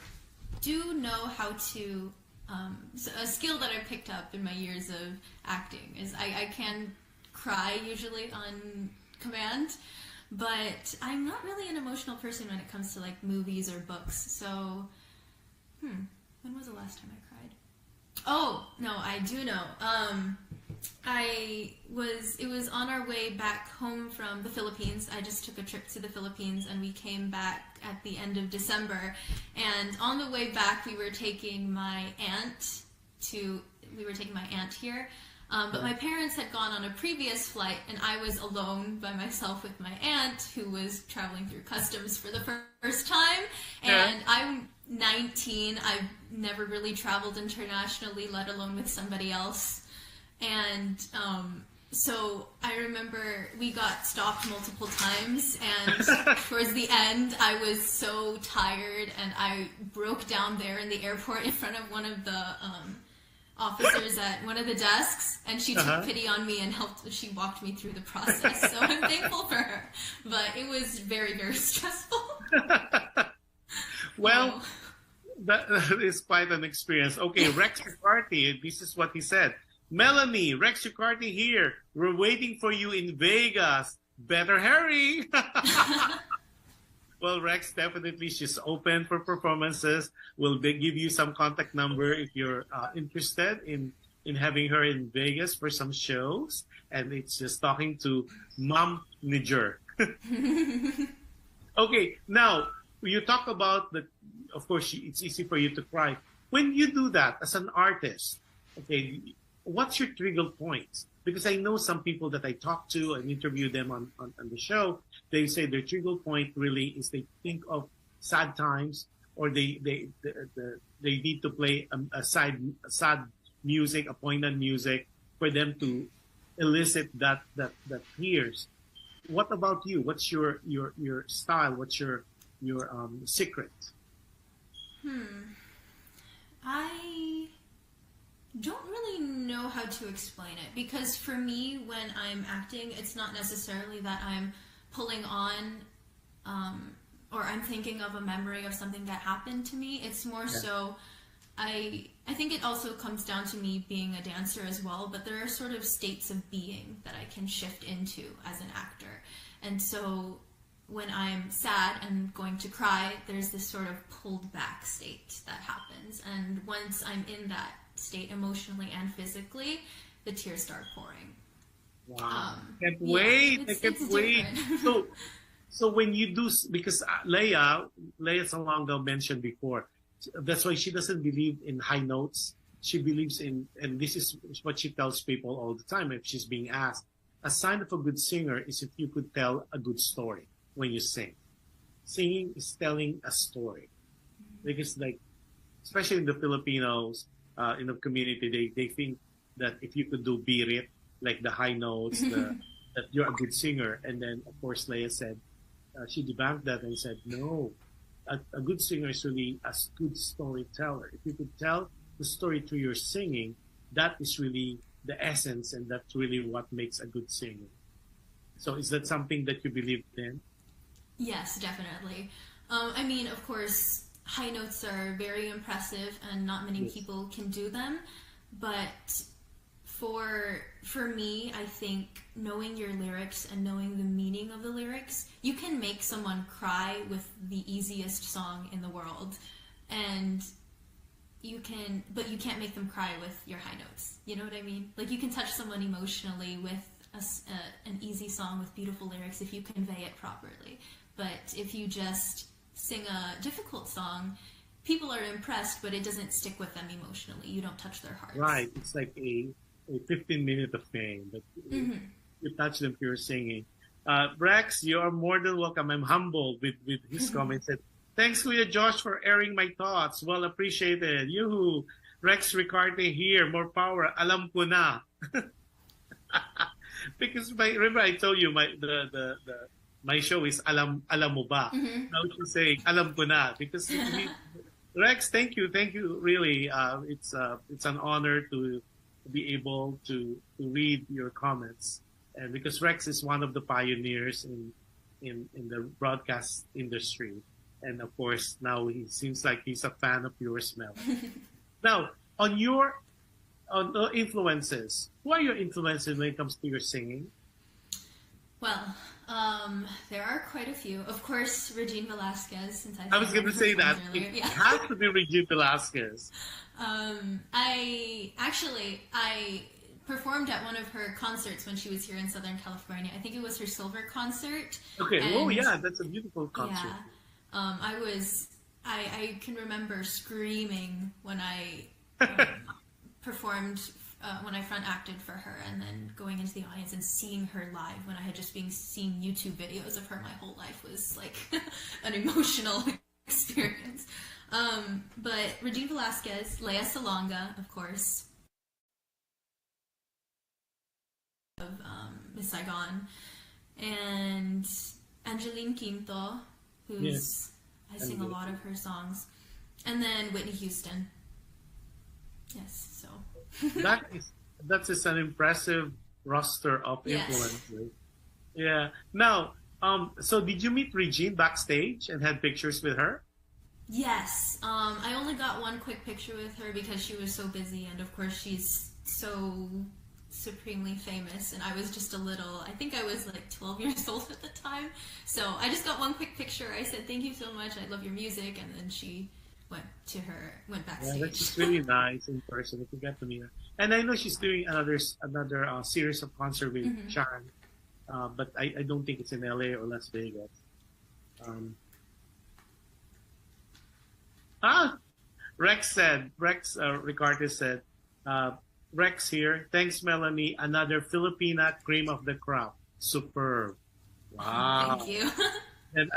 do know how to, a skill that I picked up in my years of acting is I can cry usually on command, but I'm not really an emotional person when it comes to like movies or books. So, when was the last time I cried? Oh, no, I do know. It was on our way back home from the Philippines. I just took a trip to the Philippines and we came back at the end of December. And on the way back, we were taking my aunt here. But my parents had gone on a previous flight, and I was alone by myself with my aunt, who was traveling through customs for the first time. And I'm 19. I've never really traveled internationally, let alone with somebody else. And so I remember we got stopped multiple times, and towards the end, I was so tired, and I broke down there in the airport in front of one of the officers at one of the desks, and she took pity on me and she walked me through the process. So I'm thankful for her, but it was very, very stressful. Well, that is quite an experience. Okay, Rex McCarthy, this is what he said. Melanie, Rex McCarthy here. We're waiting for you in Vegas. Better hurry. Well, Rex, definitely she's open for performances. We'll give you some contact number if you're interested in having her in Vegas for some shows. And it's just talking to Mom Niger. Okay, now you talk about of course, it's easy for you to cry. When you do that as an artist, okay, what's your trigger points? Because I know some people that I talk to and interview them on the show, they say their trigger point really is they think of sad times, or they need to play a sad music, a poignant music for them to elicit that tears. What about you? What's your style? What's your secret? I don't really know how to explain it, because for me, when I'm acting, it's not necessarily that I'm pulling on or I'm thinking of a memory of something that happened to me. It's more so I think it also comes down to me being a dancer as well, but there are sort of states of being that I can shift into as an actor. And so when I'm sad and going to cry, there's this sort of pulled back state that happens. And once I'm in that state emotionally and physically, the tears start pouring. Wow. Can't wait. I can't wait. So when you do, because Leia Salonga mentioned before, that's why she doesn't believe in high notes. She believes in, and this is what she tells people all the time if she's being asked, a sign of a good singer is if you could tell a good story when you sing. Singing is telling a story. Because like, especially in the Filipinos, in the community, they think that if you could do birit, like the high notes, that you're a good singer. And then, of course, Leia said, she debunked that and said, no, a good singer is really a good storyteller. If you could tell the story through your singing, that is really the essence, and that's really what makes a good singer. So is that something that you believe in? Yes, definitely. I mean, of course, high notes are very impressive, and not many Yes. people can do them. But for me, I think knowing your lyrics and knowing the meaning of the lyrics, you can make someone cry with the easiest song in the world, and but you can't make them cry with your high notes. You know what I mean? Like, you can touch someone emotionally with an easy song with beautiful lyrics if you convey it properly. But if you just sing a difficult song, people are impressed, but it doesn't stick with them emotionally. You don't touch their hearts. Right. It's like a 15-minute of fame, but you touch them through your singing. Rex, you are more than welcome. I'm humbled with his comments. Thanks, Kuya Josh, for airing my thoughts. Well appreciated. Yoo-hoo. Rex Ricarte here. More power. Alam ko na. Because remember I told you my show is alam mo ba. Now she's saying alam ko na because Rex, thank you, really. It's an honor to be able to read your comments, and because Rex is one of the pioneers in the broadcast industry, and of course now he seems like he's a fan of yours, Mel. Now on the influences, who are your influences when it comes to your singing? Well, there are quite a few. Of course, Regine Velasquez, since I was going to say that. Earlier. It has to be Regine Velasquez. I performed at one of her concerts when she was here in Southern California. I think it was her silver concert. Okay. And, oh, yeah, that's a beautiful concert. Yeah. I can remember screaming when I performed, when I front acted for her, and then going into the audience and seeing her live when I had just been seeing YouTube videos of her my whole life was like an emotional experience. But Regine Velasquez, Lea Salonga, of course, of Miss Saigon, and Angeline Quinto, who's I sing a lot of her songs, and then Whitney Houston. Yes, so that's just an impressive roster of influences. Yeah. Now, so did you meet Regine backstage and had pictures with her? Yes. I only got one quick picture with her because she was so busy, and of course she's so supremely famous, and I was just a little, I think I was like 12 years old at the time, so I just got one quick picture. I said, thank you so much, I love your music, and then she went backstage. Yeah, that's just really nice in person if you get to meet her. And I know she's doing another series of concert with Chan, but I don't think it's in LA or Las Vegas. Rex Ricarte said, Rex here. Thanks, Melanie. Another Filipina cream of the crop. Superb. Wow. Thank you. And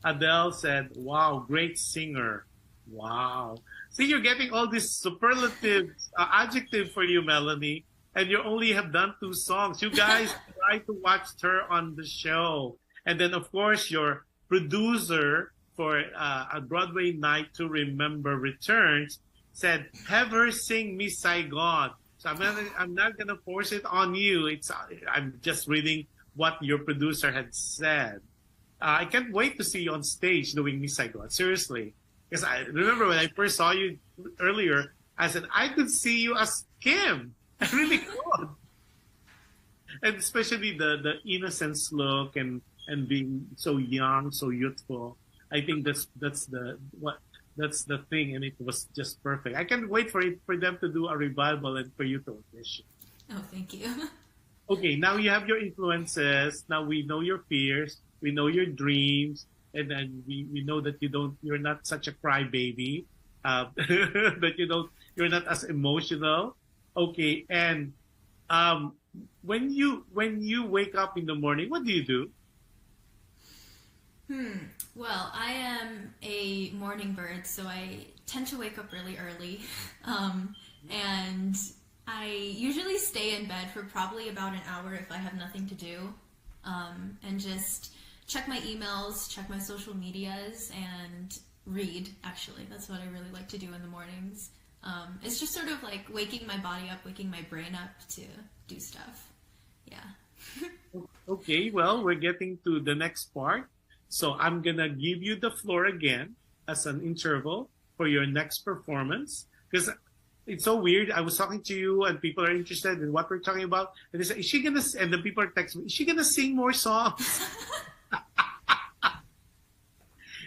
Adele said, wow, great singer. Wow. See, you're getting all these superlative adjective for you, Melanie, and you only have done 2 songs. You guys try to watch her on the show. And then, of course, your producer for a Broadway Night to Remember returns said, have her sing Miss Saigon. So I'm not gonna force it on you. I'm just reading what your producer had said. I can't wait to see you on stage doing Miss Saigon. Seriously, because I remember when I first saw you earlier, I said I could see you as Kim. I really could. And especially the innocence look and being so young, so youthful. I think that's the thing, and it was just perfect. I can't wait for them to do a revival and for you to audition. Oh, thank you. Okay, now you have your influences. Now we know your fears. We know your dreams, and then we know that you're not such a crybaby. That you're not as emotional. Okay, and when you wake up in the morning, what do you do? Well, I am a morning bird, so I tend to wake up really early. And I usually stay in bed for probably about an hour if I have nothing to do. And just check my emails, check my social medias, and read, actually. That's what I really like to do in the mornings. It's just sort of like waking my body up, waking my brain up to do stuff. Yeah. Okay, well, we're getting to the next part. So I'm gonna give you the floor again as an interval for your next performance, because it's so weird. I was talking to you and people are interested in what we're talking about. And they say, is she gonna, and the people are texting me, is she gonna sing more songs?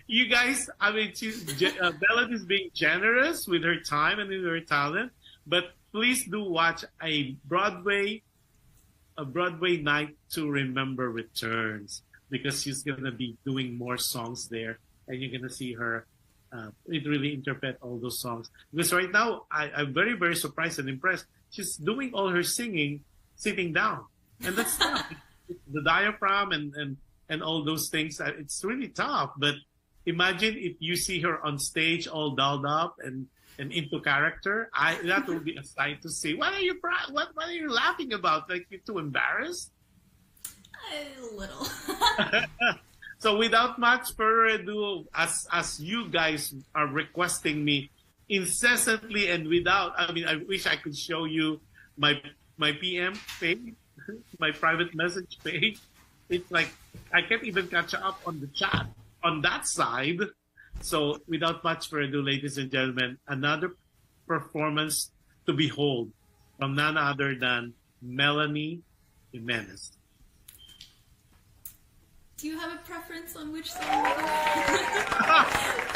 You guys, I mean, Bella is being generous with her time and with her talent, but please do watch a Broadway night to remember returns, because she's gonna be doing more songs there, and you're gonna see her really interpret all those songs. Because right now, I'm very, very surprised and impressed. She's doing all her singing sitting down, and that's tough. The diaphragm and all those things. It's really tough. But imagine if you see her on stage all dolled up and into character. That will be a sight to see. What are you laughing about? Like, you're too embarrassed? A little. So without much further ado, as you guys are requesting me incessantly and I wish I could show you my PM page, my private message page. It's like I can't even catch up on the chat on that side. So without much further ado, ladies and gentlemen, another performance to behold from none other than Melanie Jimenez. Do you have a preference on which song?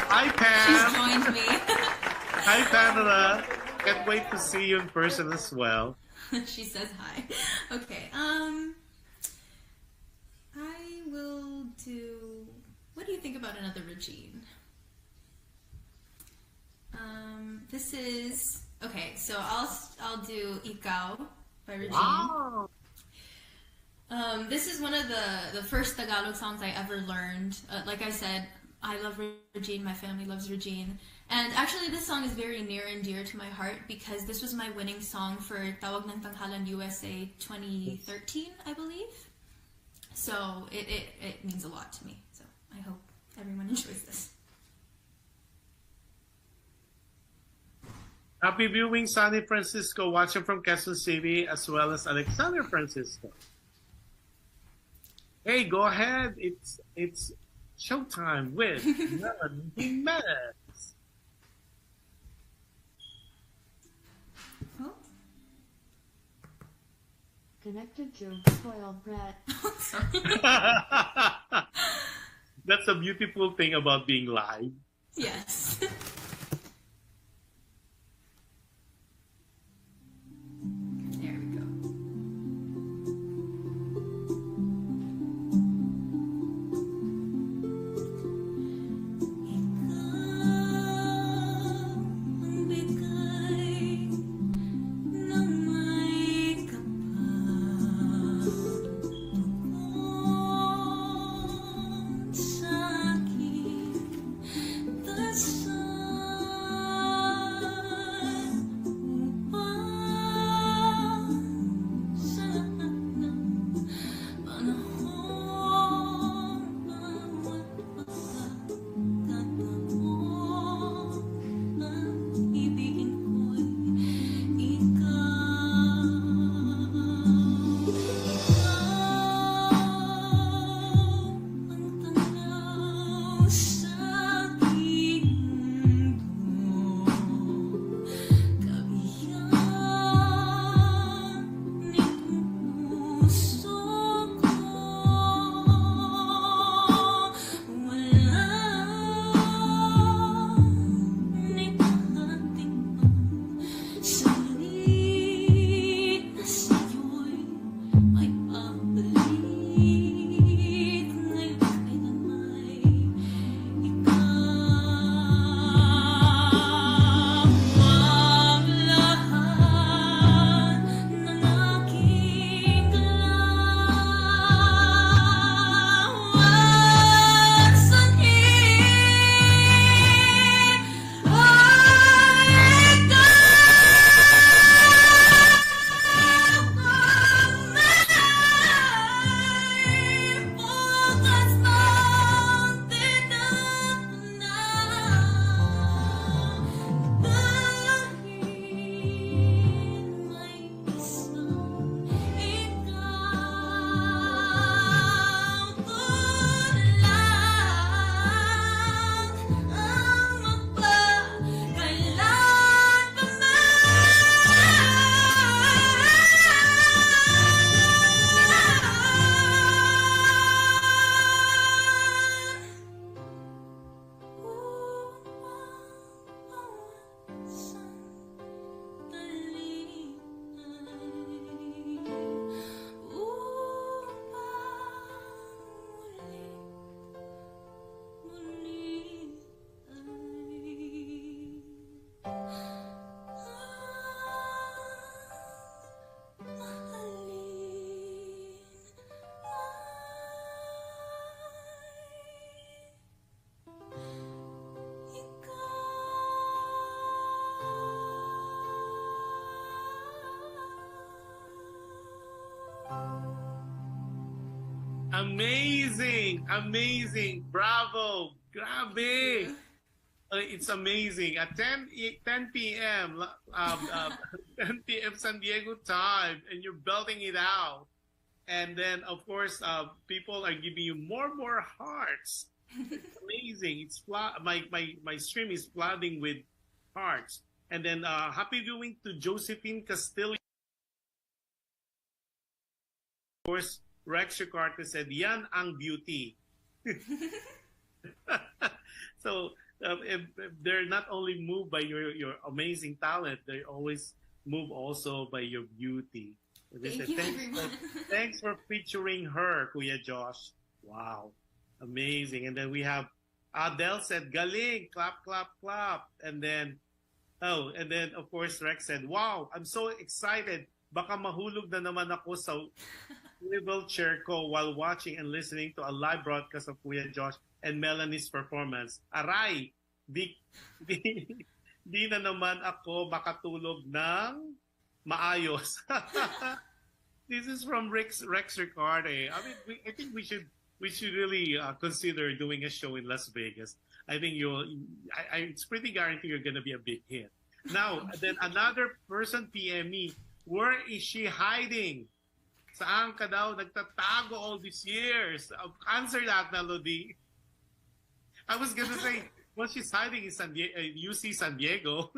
Hi, Pam. She's joined me. Hi, Pamela. Can't wait to see you in person as well. She says hi. Okay. I will do. What do you think about another Regine? This is okay. So I'll do Ikaw by Regine. Wow. This is one of the first Tagalog songs I ever learned. Like I said, I love Regine, my family loves Regine. And actually this song is very near and dear to my heart because this was my winning song for Tawag ng Tanghalan USA 2013, I believe. So it means a lot to me. So I hope everyone enjoys this. Happy viewing, Sunny Francisco, watching from Quezon City, as well as Alexander Francisco. Hey, go ahead. It's showtime with Melanie Jimenez. Oh. Connected to spoiled brat. That's a beautiful thing about being live. Yes. There we go. Sa akin, the sun Amazing! Amazing! Bravo! Grabe! It's amazing. At 10 p.m., 10 p.m. San Diego time, and you're belting it out. And then, of course, people are giving you more hearts. It's amazing. It's my stream is flooding with hearts. And then, happy viewing to Josephine Castillo. Of course, Rex Ricardo said, "Yan ang beauty." So, if they're not only moved by your amazing talent, they always moved also by your beauty. Thank you, everyone. Thanks for featuring her, Kuya Josh. Wow, amazing. And then we have Adele said, "Galing, clap, clap, clap." And then, of course, Rex said, "Wow, I'm so excited. Baka mahulog na naman ako sa swivel chair ko while watching and listening to a live broadcast of Kuya Josh and Melanie's performance. Aray, di na naman ako makatulog ng maayos." This is from Rex Ricardo. I mean, I think we should really consider doing a show in Las Vegas. I think it's pretty guaranteed you're going to be a big hit. Now, then another person PM me, where is she hiding? Saan ka daw nagtatago all these years? Answer that na, Lodi. I was going to say, well, she's hiding in UC San Diego.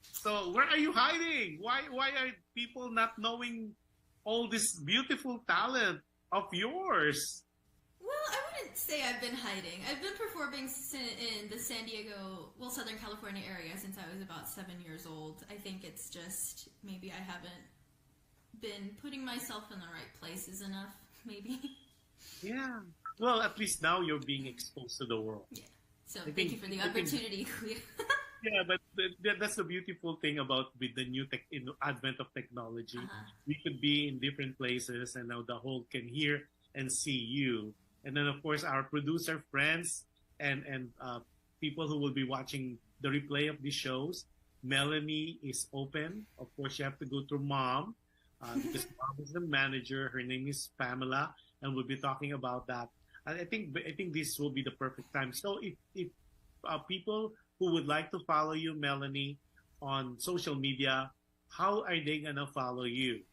So where are you hiding? Why are people not knowing all this beautiful talent of yours? Well, I wouldn't say I've been hiding. I've been performing in the San Diego, Southern California area since I was about 7 years old. I think it's just maybe I haven't been putting myself in the right places enough, maybe. Yeah. Well, at least now you're being exposed to the world. Yeah. So thank you for the opportunity. Yeah, but that's the beautiful thing about with the new advent of technology. We could be in different places, and now the whole can hear and see you. And then, of course, our producer friends and people who will be watching the replay of these shows. Melanie is open. Of course, you have to go through Mom because Mom is the manager. Her name is Pamela, and we'll be talking about that. I think this will be the perfect time. So if people who would like to follow you, Melanie, on social media, how are they gonna follow you?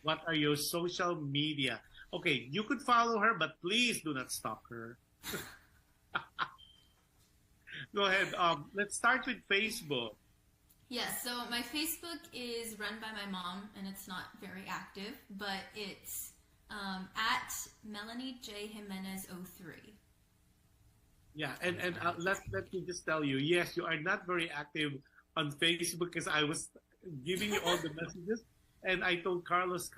What are your social media? Okay, you could follow her, but please do not stalk her. Go ahead. Let's start with Facebook. Yes, so my Facebook is run by my mom, and it's not very active, but it's at Melanie J. Jimenez 03. Yeah, and let me just tell you, yes, you are not very active on Facebook because I was giving you all the messages, and I told Carlos,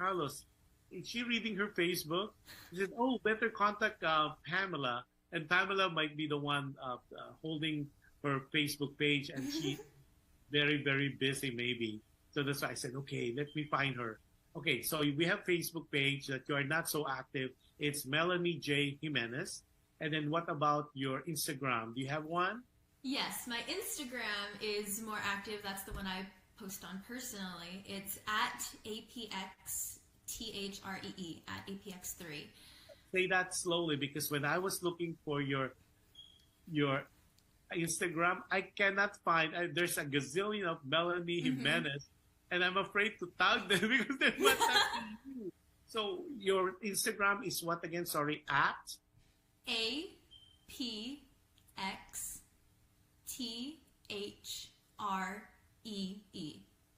is she reading her Facebook? He said, "Oh, better contact Pamela," and Pamela might be the one holding her Facebook page, and she's very, very busy maybe. So that's why I said, okay, let me find her. Okay, so we have Facebook page that you are not so active. It's Melanie J. Jimenez. And then what about your Instagram? Do you have one? Yes, my Instagram is more active. That's the one I post on personally. It's at APXTHREE, at APX3. Say that slowly, because when I was looking for your Instagram, I cannot find, there's a gazillion of Melanie Jimenez, and I'm afraid to tag them because they're not tagging you. So your Instagram is what again? Sorry, at? APXTHREE,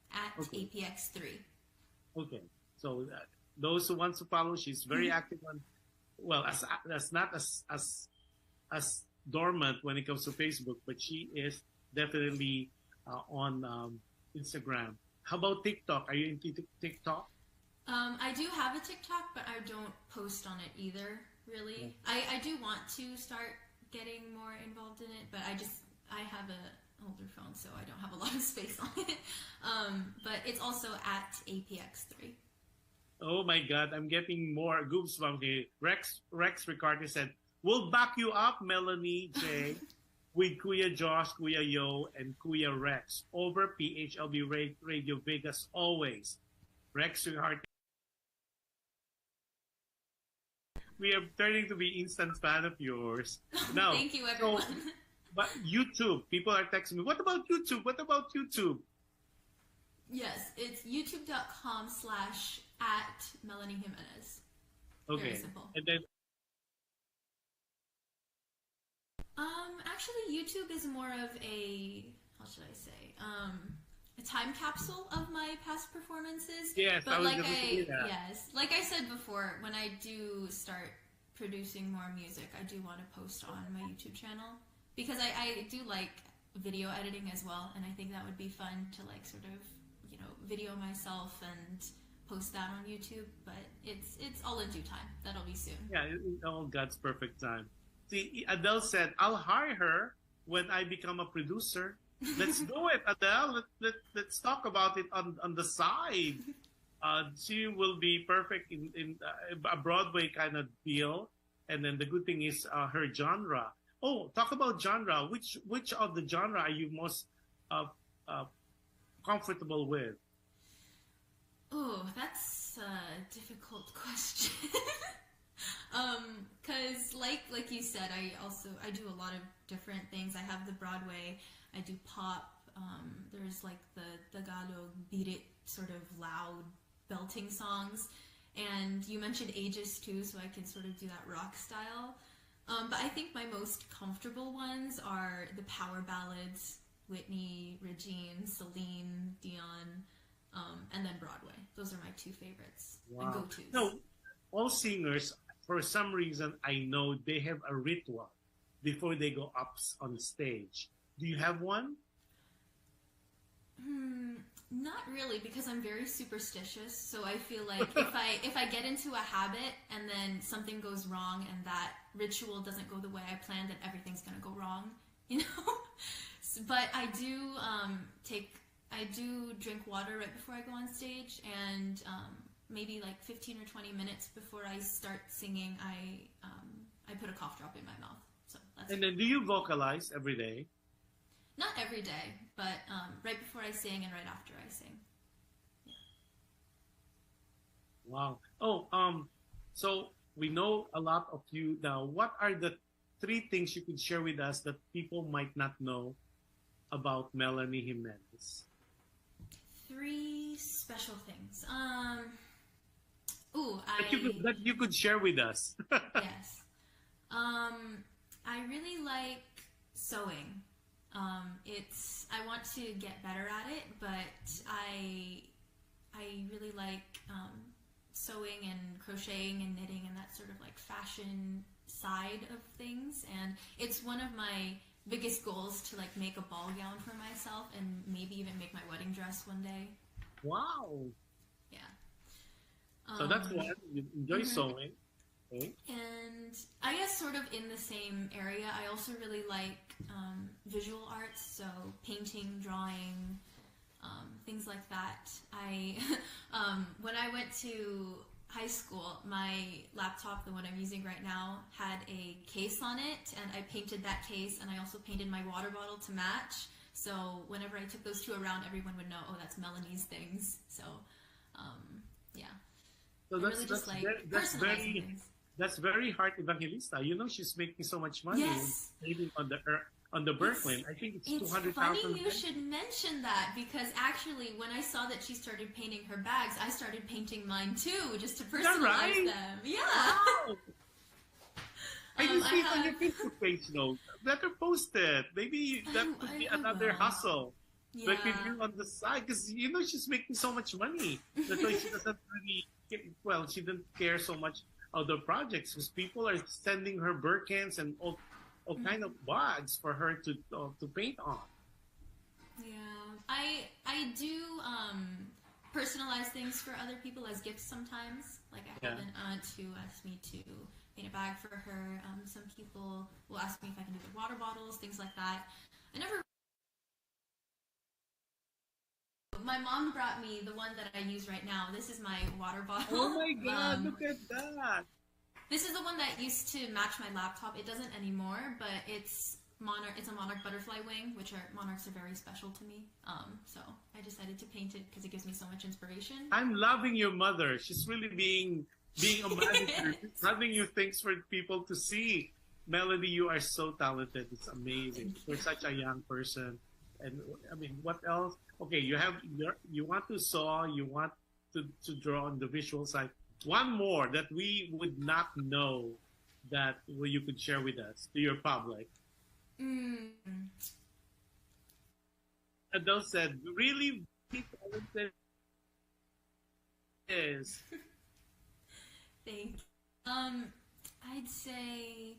at APX3. Okay, so those who want to follow, she's very active on, well, as not as dormant when it comes to Facebook, but she is definitely on Instagram. How about TikTok? Are you into TikTok? I do have a TikTok, but I don't post on it either, really. Yeah. I do want to start getting more involved in it, but I have an older phone, so I don't have a lot of space on it. But it's also at APX3. Oh my God, I'm getting more goosebumps here. Rex Ricardo said, "We'll back you up, Melanie J, with Kuya Josh, Kuya Yo, and Kuya Rex over PHLV Radio Vegas always." Rex Ricardo we are turning to be instant fan of yours. Now, Thank you, everyone. So, but YouTube, people are texting me, what about YouTube? What about YouTube? Yes, it's youtube.com/@Melanie Jimenez. Okay. Very simple. And then, Actually, YouTube is more of a, how should I say, a time capsule of my past performances. yes, But I was like going to say that. yes, like I said before, when I do start producing more music, I do want to post on my YouTube channel because I do like video editing as well, and I think that would be fun to like sort of, you know, video myself and post that on YouTube. But it's all in due time. That'll be soon. Yeah, in all God's perfect time. See, Adele said, I'll hire her when I become a producer. Let's do it, Adele. Let's talk about it on the side. She will be perfect in a Broadway kind of deal. And then the good thing is her genre. Oh, talk about genre. Which of the genre are you most comfortable with? Oh, that's a difficult question. Cause like you said, I do a lot of different things. I have the Broadway, I do pop, there's like the Tagalog beat it sort of loud belting songs. And you mentioned ages too, so I can sort of do that rock style. But I think my most comfortable ones are the power ballads, Whitney, Regine, Celine, Dion, and then Broadway. Those are my two favorites and go-tos. No, all singers, for some reason, I know they have a ritual before they go up on stage. Do you have one? Not really, because I'm very superstitious. So I feel like if I get into a habit and then something goes wrong and that ritual doesn't go the way I planned, then everything's gonna go wrong, you know. But I do drink water right before I go on stage, and maybe like 15 or 20 minutes before I start singing, I put a cough drop in my mouth. So that's And then do you vocalize every day? not every day, but right before I sing and right after I sing. Yeah. Wow. Oh, so we know a lot of you now. What are the 3 things you could share with us that people might not know about Melanie Jimenez? 3 special things. That you could share with us. Yes. I really like sewing. I want to get better at it, but I really like sewing and crocheting and knitting and that sort of like fashion side of things. And it's one of my biggest goals to like make a ball gown for myself and maybe even make my wedding dress one day. Wow. Yeah. So that's one. You enjoy sewing. Okay. And I guess sort of in the same area, I also really like visual arts, so painting, drawing, things like that. When I went to high school, my laptop, the one I'm using right now, had a case on it, and I painted that case, and I also painted my water bottle to match. So whenever I took those 2 around, everyone would know, oh, that's Melanie's things. So, yeah. So that's very Heart Evangelista. You know, she's making so much money. Yes. Maybe on the Brooklyn. I think it's 200,000. It's funny you should mention that, because actually when I saw that she started painting her bags, I started painting mine too, just to personalize them. Yeah. Wow. I didn't see it on your Facebook page though. Better post it. Maybe that could be another hustle. Yeah. Like you do on the side, because you know she's making so much money. That's why she doesn't really. She didn't care so much other projects, because people are sending her Birkins and all kind of bags for her to paint on. Yeah, I do personalize things for other people as gifts sometimes. Like I have an aunt who asked me to paint a bag for her. Some people will ask me if I can do the water bottles, things like that. My mom brought me the one that I use right now. This is my water bottle. Oh my God, look at that. This is the one that used to match my laptop. It doesn't anymore, but it's a monarch butterfly wing, monarchs are very special to me. So I decided to paint it because it gives me so much inspiration. I'm loving your mother. She's really being being a manager, having you things for people to see. Melanie, you are so talented. It's amazing. You're such a young person. And I mean, what else? Okay, you want to saw, you want to draw on the visual side. One more that we would not know that you could share with us to your public. Mm. Adele said, really, really talented is. Thank you. I'd say,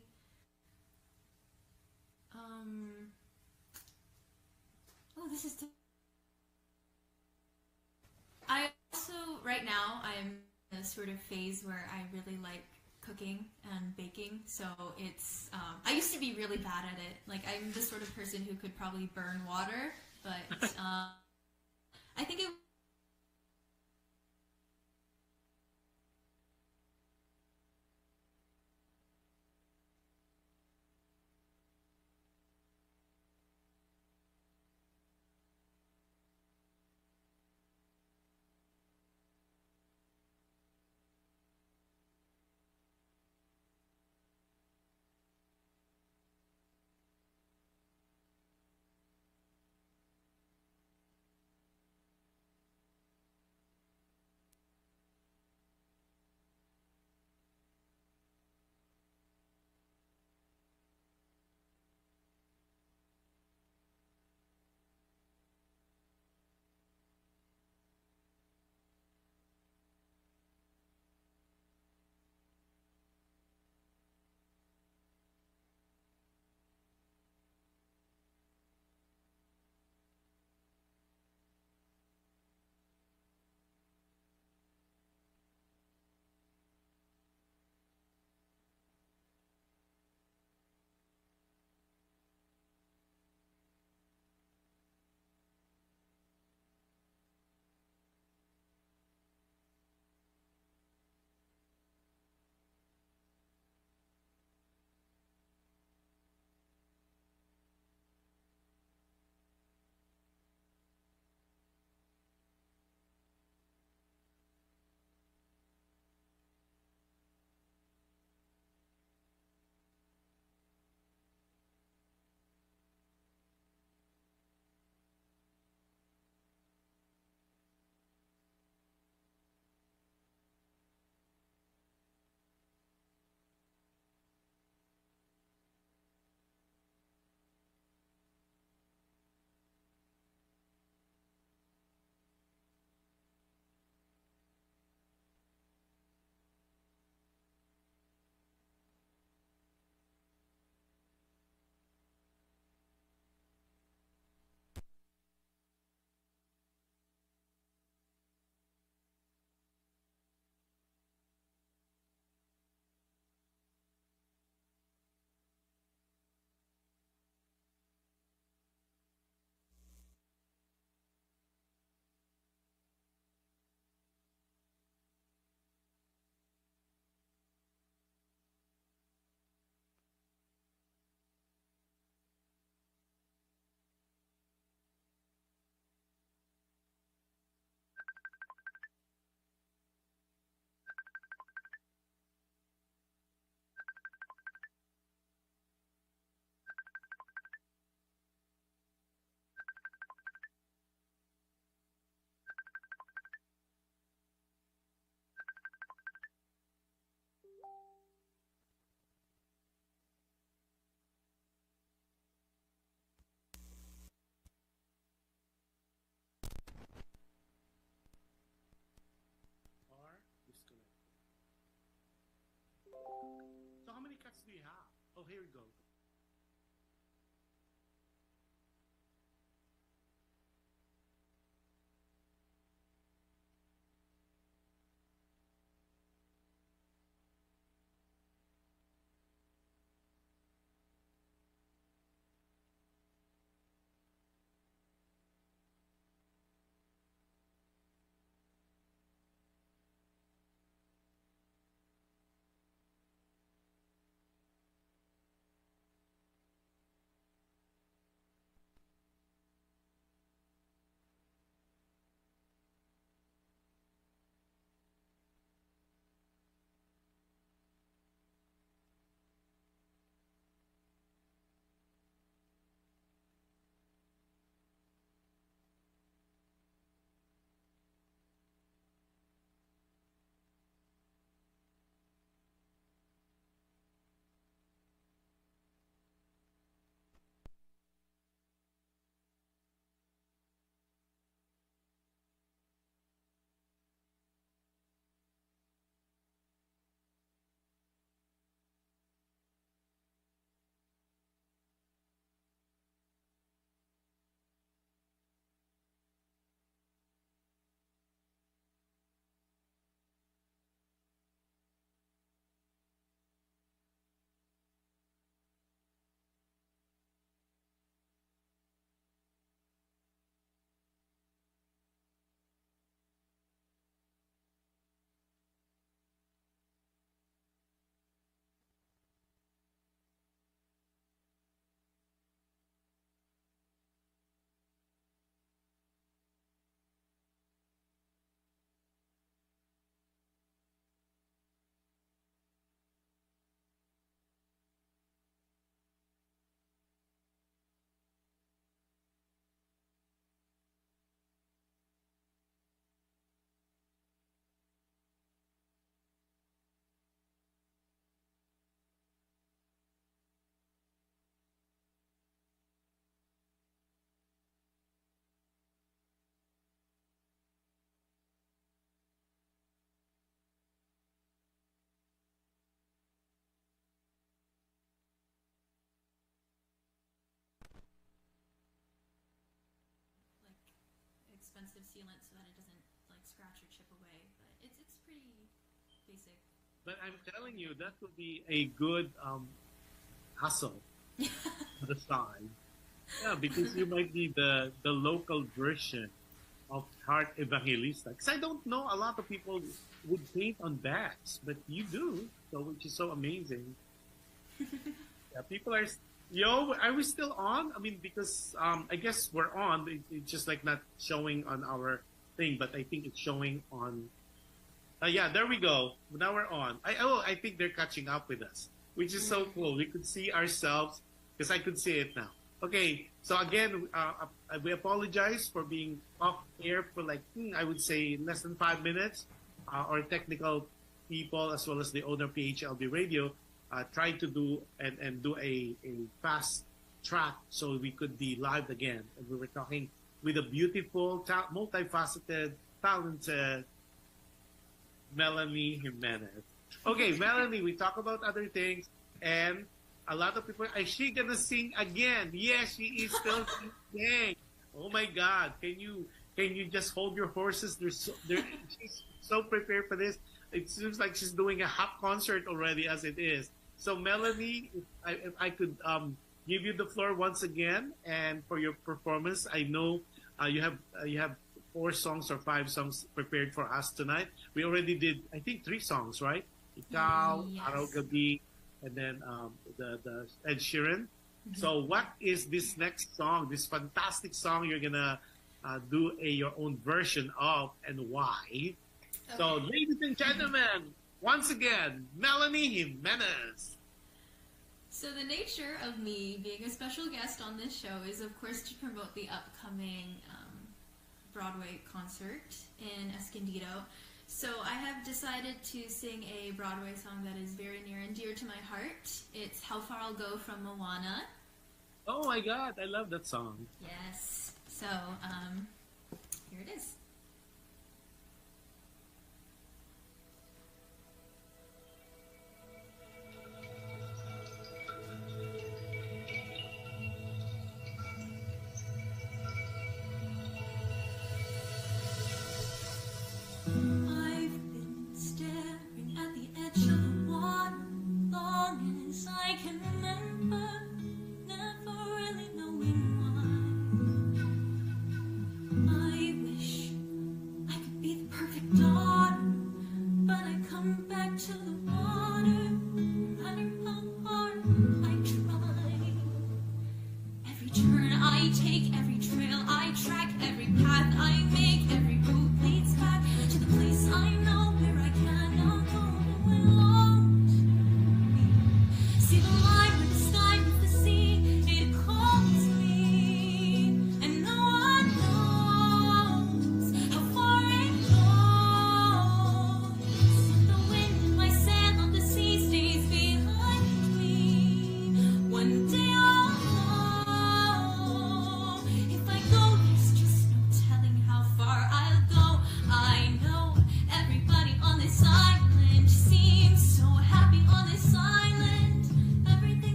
oh, this is. I also, right now, I'm in a sort of phase where I really like cooking and baking. So it's, I used to be really bad at it. Like, I'm the sort of person who could probably burn water, but I think it. Or disconnect. So how many cuts do you have? Oh, here we go. expensive sealant so that it doesn't like scratch or chip away. But it's pretty basic. But I'm telling you, that would be a good hustle on the side. Yeah, because you might be the local version of Heart Evangelista. Because I don't know a lot of people would paint on bags, but you do, so which is so amazing. Yeah, people are. Yo, are we still on? I mean, because I guess we're on. It's just like not showing on our thing, but I think it's showing on. Yeah, there we go. Now we're on. I think they're catching up with us, which is so cool. We could see ourselves because I could see it now. Okay, so again, we apologize for being off air for like I would say less than 5 minutes. Our technical people as well as the owner of PHLV Radio tried to do and do a fast track so we could be live again. And we were talking with a beautiful, multifaceted, talented Melanie Jimenez. Okay, Melanie, we talk about other things, and a lot of people, is she gonna sing again? Yes, she is still singing. Oh my God, can you just hold your horses? She's so prepared for this. It seems like she's doing a half concert already as it is. So Melanie, if I could give you the floor once again, and for your performance, I know you have 4 songs or 5 songs prepared for us tonight. We already did, I think, 3 songs, right? Ikaw, Yes. Araw Gabi, and then the Ed Sheeran. So what is this next song, this fantastic song you're gonna do your own version of, and why? So ladies and gentlemen, once again, Melanie Jimenez. So the nature of me being a special guest on this show is, of course, to promote the upcoming Broadway concert in Escondido. So I have decided to sing a Broadway song that is very near and dear to my heart. It's How Far I'll Go from Moana. Oh my God, I love that song. Yes. So here it is. I've been staring at the edge of the water long as I can remember, never really knowing why. I wish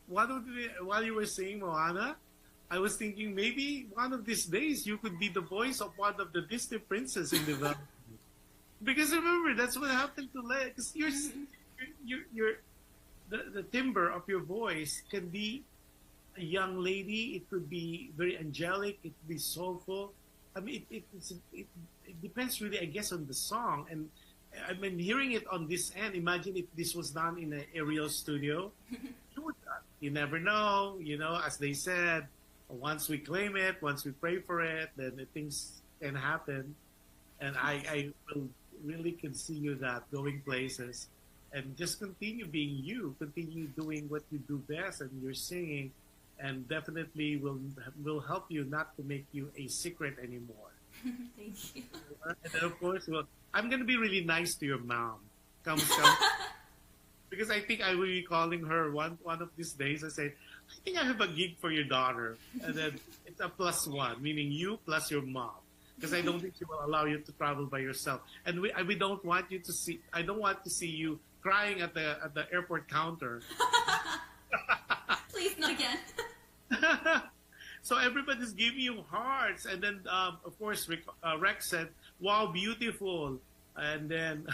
while you were saying Moana, I was thinking maybe one of these days you could be the voice of one of the Disney princess in development. Because remember, that's what happened to Leia. Because the timbre of your voice can be a young lady. It could be very angelic. It could be soulful. I mean, it depends really, I guess, on the song. And I mean, hearing it on this end, imagine if this was done in an aerial studio. You never know, as they said, once we claim it, once we pray for it, then the things can happen. And I will really can see you that going places and just continue being you, continue doing what you do best, and you're singing, and definitely will help you not to make you a secret anymore. Thank you. And then of course, I'm going to be really nice to your mom. Come. Because I think I will be calling her one of these days. I say, I think I have a gig for your daughter. And then it's a +1, meaning you plus your mom. Because I don't think she will allow you to travel by yourself. And we don't want you to see, I don't want to see you crying at the airport counter. Please, not again. So everybody's giving you hearts. And then, of course, Rex said, wow, beautiful. And then,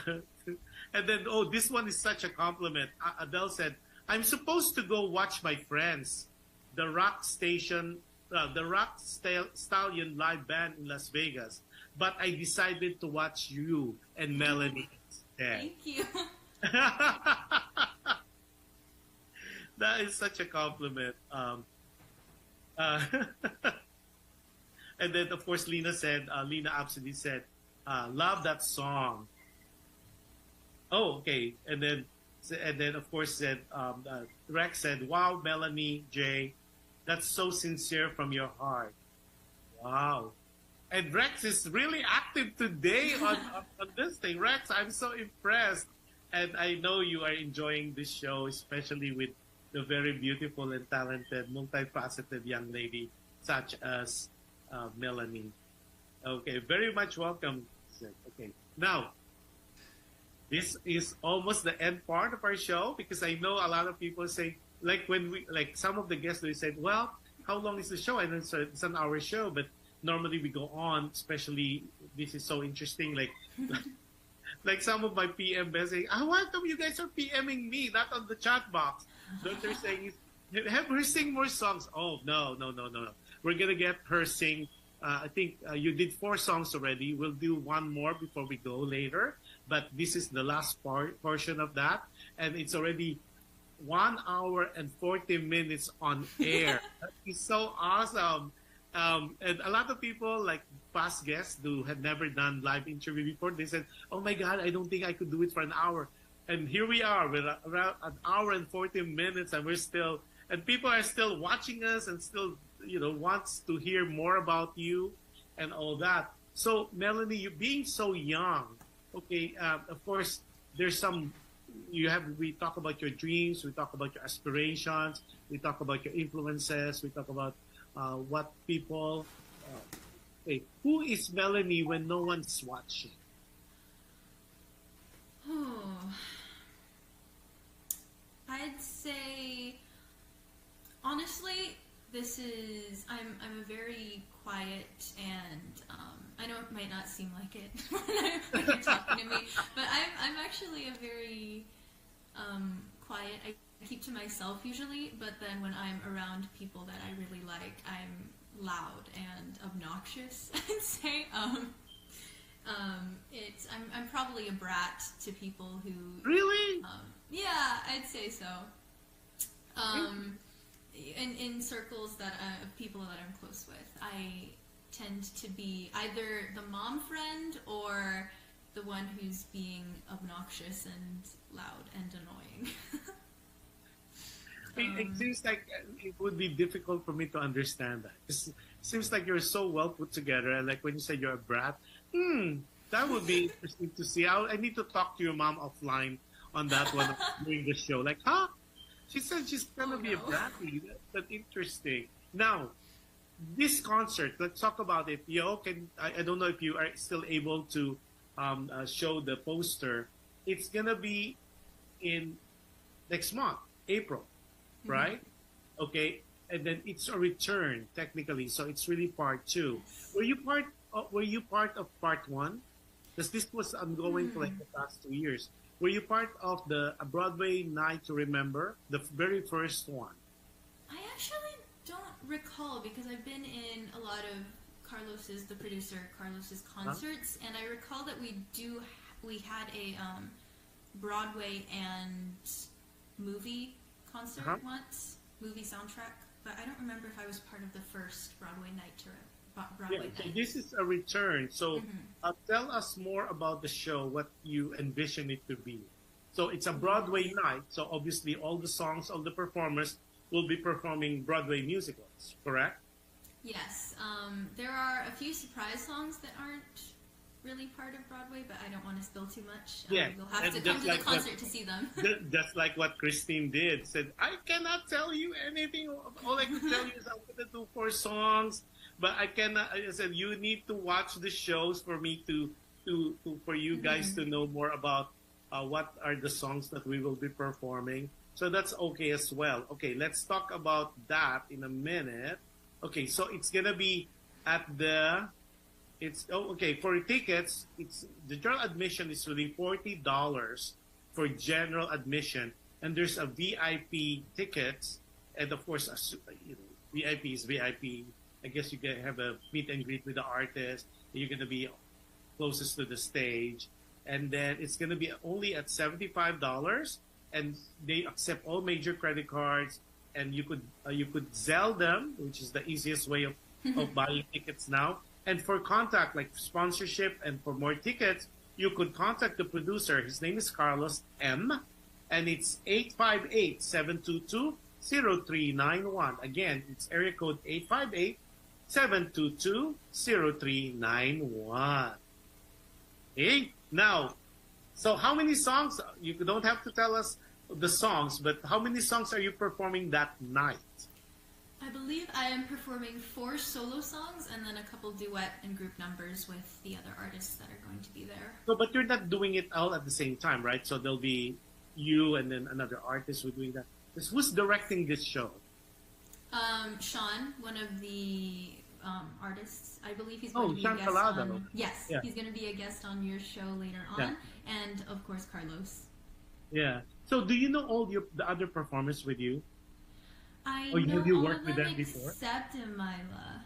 oh, this one is such a compliment. Adele said, I'm supposed to go watch my friends, the Rock Stallion live band in Las Vegas, but I decided to watch you and Melanie instead. Thank you. That is such a compliment. And then, of course, Lena absolutely said, love that song. Oh, okay. And then of course, said Rex said, wow, Melanie J, that's so sincere from your heart. Wow. And Rex is really active today on this thing. Rex, I'm so impressed. And I know you are enjoying this show, especially with the very beautiful and talented, multifaceted young lady such as Melanie. Okay, very much welcome. Okay, now, this is almost the end part of our show, because I know a lot of people say, like some of the guests, they said, well, how long is the show? And it's an hour show, but normally we go on, especially this is so interesting, like some of my PM saying, why come you guys are PMing me, not on the chat box? What they're saying is, have her sing more songs. Oh, no. We're going to get her sing. I think you did 4 songs already. We'll do one more before we go later. But this is the last portion of that. And it's already 1 hour and 40 minutes on air. That is so awesome. And a lot of people, like past guests who had never done live interview before, they said, oh my God, I don't think I could do it for an hour. And here we are with around 1 hour and 40 minutes, and people are still watching us and still, wants to hear more about you and all that. So, Melanie, you being so young, okay, of course, there's we talk about your dreams, we talk about your aspirations, we talk about your influences, we talk about what people, okay, who is Melanie when no one's watching? Oh, I'd say, honestly, I'm a very quiet, and I know it might not seem like it when you're talking to me, but I'm actually a very quiet. I keep to myself usually, but then when I'm around people that I really like, I'm loud and obnoxious, I'd say. I'm probably a brat to people who... Really? Yeah, I'd say so. In circles of people that I'm close with, I tend to be either the mom friend or the one who's being obnoxious and loud and annoying. It seems like it would be difficult for me to understand that. It seems like you're so well put together, and like when you said you're a brat, that would be interesting to see. I need to talk to your mom offline on that one during the show. Like, huh? She said she's gonna be a bratty. That's interesting. Now, this concert, let's talk about it. I don't know if you are still able to show the poster. It's gonna be in next month, April. right? Okay, and then it's a return technically, so it's really part two. Were you part of part one? Because this was ongoing for like the past 2 years. Were you part of the a Broadway Night to Remember, the very first one? I actually don't recall because I've been in a lot of the producer, Carlos's concerts, and I recall that we had a Broadway and movie concert once, movie soundtrack, but I don't remember if I was part of the first Broadway night Broadway night. So this is a return. So tell us more about the show, what you envision it to be. So it's a Broadway night, so obviously all the songs, all the performers will be performing Broadway musicals, correct? Yes. There are a few surprise songs that aren't really part of Broadway, but I don't want to spill too much. Yeah, you'll have to come to the concert to see them. Just like what Christine did. Said, I cannot tell you anything. All I can tell you is I'm going to do 4 songs, but I cannot. I said, you need to watch the shows for me for you guys to know more about what are the songs that we will be performing. So that's okay as well. Okay, let's talk about that in a minute. Okay, so it's going to be at the... for tickets, the general admission is really $40 for general admission, and there's a VIP tickets, and of course, VIP is VIP. I guess you can have a meet and greet with the artist. You're going to be closest to the stage, and then it's going to be only at $75, and they accept all major credit cards, and you could Zelle them, which is the easiest way of buying tickets now. And for contact, like sponsorship and for more tickets, you could contact the producer. His name is Carlos M. And it's 858-722-0391. Again, it's area code 858-722-0391. Okay? Now, so how many songs? You don't have to tell us the songs, but how many songs are you performing that night? I believe I am performing 4 solo songs and then a couple duet and group numbers with the other artists that are going to be there. So, but you're not doing it all at the same time, right? So there'll be you and then another artist who's doing that. Who's directing this show? Sean, one of the artists. I believe he's going to be a guest on... Yes, he's going to be a guest on your show later on. And, of course, Carlos. Yeah. So do you know all the other performers with you? I know have you worked with them before? Except Amila.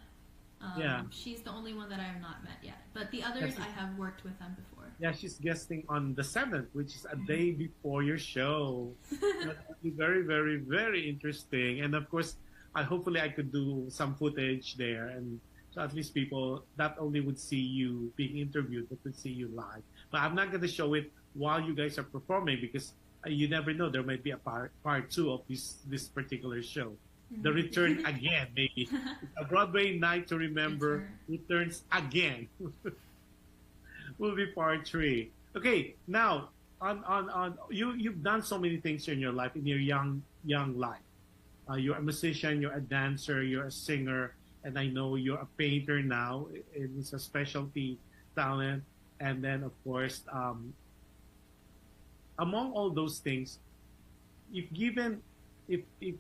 She's the only one that I have not met yet. But the others, I have worked with them before. Yeah, she's guesting on the 7th, which is a day before your show. That will be very, very, very interesting. And of course, hopefully I could do some footage there. And so at least people not only would see you being interviewed, but would see you live. But I'm not going to show it while you guys are performing because you never know. There might be a part 2 of this particular show. The return again, maybe. A Broadway Night to Remember returns again. Will be part 3. Okay, now on you've done so many things in your life, in your young life. You're a musician, you're a dancer, you're a singer, and I know you're a painter now. It's a specialty talent, and then of course. Among all those things, if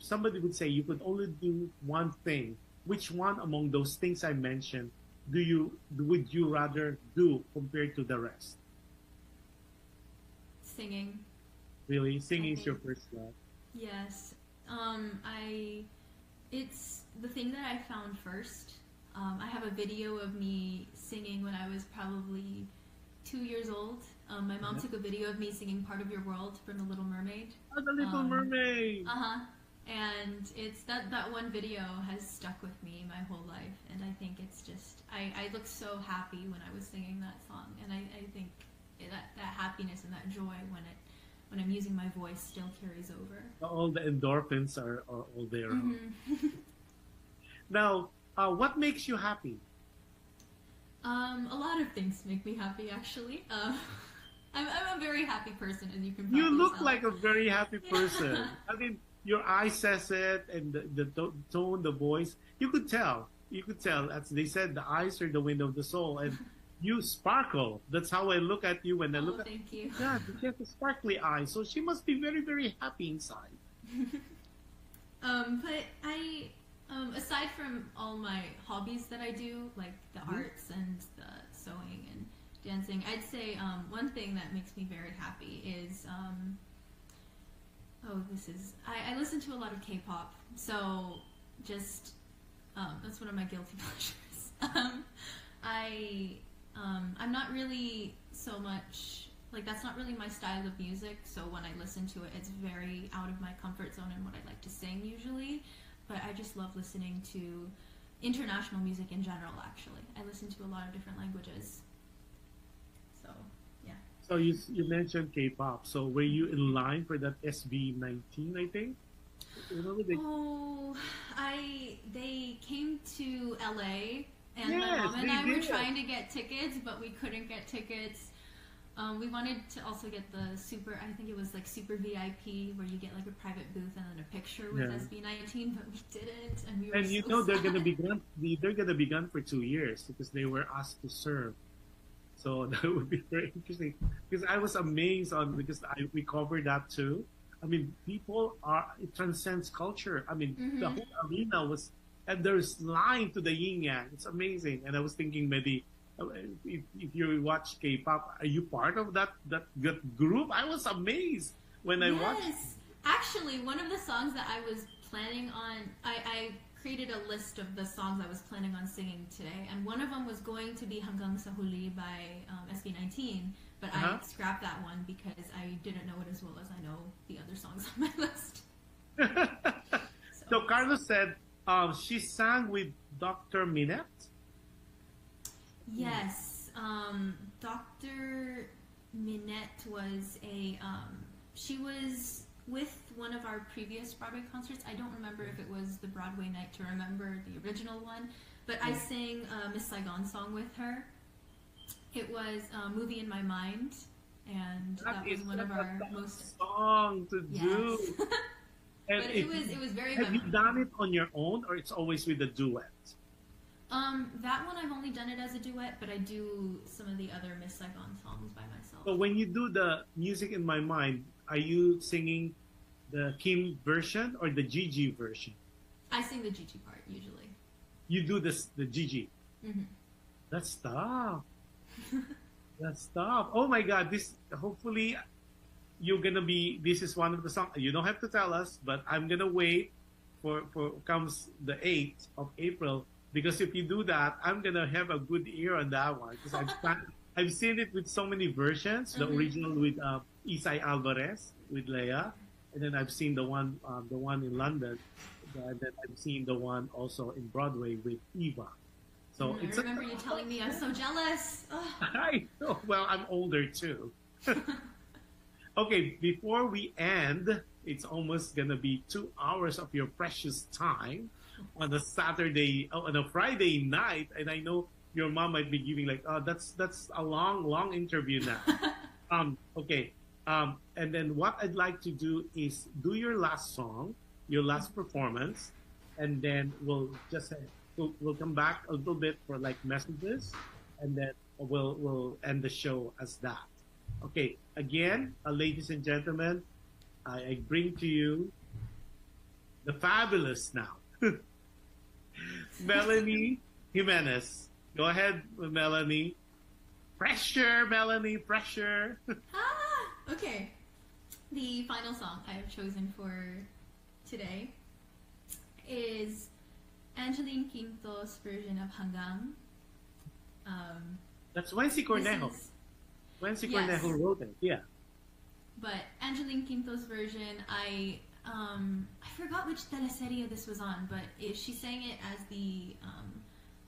somebody would say you could only do one thing, which one among those things I mentioned would you rather do compared to the rest? Singing. Really? Singing is your first love? Yes. It's the thing that I found first. I have a video of me singing when I was probably 2 years old. My mom took a video of me singing Part of Your World from The Little Mermaid. Oh, The Little Mermaid! And it's that one video has stuck with me my whole life. And I think it's just, I look so happy when I was singing that song. And I think that happiness and that joy when I'm using my voice still carries over. All the endorphins are all there. Now, what makes you happy? A lot of things make me happy, actually. I'm a very happy person, as you can probably You look tell. like a very happy person. I mean, your eye says it, and the tone, the voice. You could tell. As they said, the eyes are the window of the soul, and you sparkle. That's how I look at you when I look at you. Thank you. Yeah, she has a sparkly eye, so she must be very, very happy inside. But I, aside from all my hobbies that I do, like the arts and the sewing and dancing, I'd say one thing that makes me very happy is I listen to a lot of K-pop, so just that's one of my guilty pleasures. I'm not really so much like that's not really my style of music. So when I listen to it, it's very out of my comfort zone and what I like to sing usually. But I just love listening to international music in general. Actually, I listen to a lot of different languages. So yeah. So you mentioned K-pop. So were you in line for that SB19? I think. Remember They came to LA, and my Yes, mom and they I were did. trying to get tickets, but we couldn't get tickets. We wanted to also get the I think it was like super VIP, where you get like a private booth and then a picture with Yeah. SB19, but we didn't, and we were And you so know they're sad. gonna be gone. They're gonna be gone for 2 years because they were asked to serve. So that would be very interesting. Because I was amazed we covered that too. I mean, it transcends culture. I mean, the whole arena and there's line to the yin yang. It's amazing. And I was thinking maybe if you watch K-pop, are you part of that group? I was amazed when I watched. Yes, actually, one of the songs that I was planning on, I created a list of the songs I was planning on singing today, and one of them was going to be Hanggang sa Huli by SB19, but I scrapped that one because I didn't know it as well as I know the other songs on my list. So Carlos said she sang with Dr. Minette. Yes, Dr. Minette was she was with one of our previous Broadway concerts. I don't remember if it was the Broadway Night to Remember, the original one, but I sang a Miss Saigon song with her. It was Movie in My Mind, and that was one of our most song to do. But it was very Have you memorable. done it on your own, or it's always with a duet? That one I've only done it as a duet, but I do some of the other Miss Saigon songs by myself. So when you do the Music in My Mind, are you singing the Kim version or the Gigi version? I sing the Gigi part usually. You do the Gigi. Mm-hmm. That's tough. That's tough. Oh my God! Hopefully this is one of the songs. You don't have to tell us, but I'm gonna wait for comes the 8th of April, because if you do that, I'm gonna have a good ear on that one, because I've seen it with so many versions. The original with Isai Alvarez with Leia, and then I've seen the one in London, and then I've seen the one also in Broadway with Eva. So I remember you telling me. I'm so jealous. Oh. I know. Well, I'm older too. Okay, before we end, it's almost gonna be 2 hours of your precious time on a Friday night, and I know your mom might be giving like, oh, that's a long interview now. Okay. And then what I'd like to do is do your last song, your last performance, and then we'll come back a little bit for like messages, and then we'll end the show as that. Okay, again, ladies and gentlemen, I bring to you the fabulous now, Melanie Jimenez. Go ahead, Melanie. Pressure, Melanie, pressure. Okay. The final song I have chosen for today is Angeline Quinto's version of Hanggang. That's Wency Cornejo. Wency Cornejo wrote it, yeah. But Angeline Quinto's version, I forgot which teleserie this was on, but she sang it as the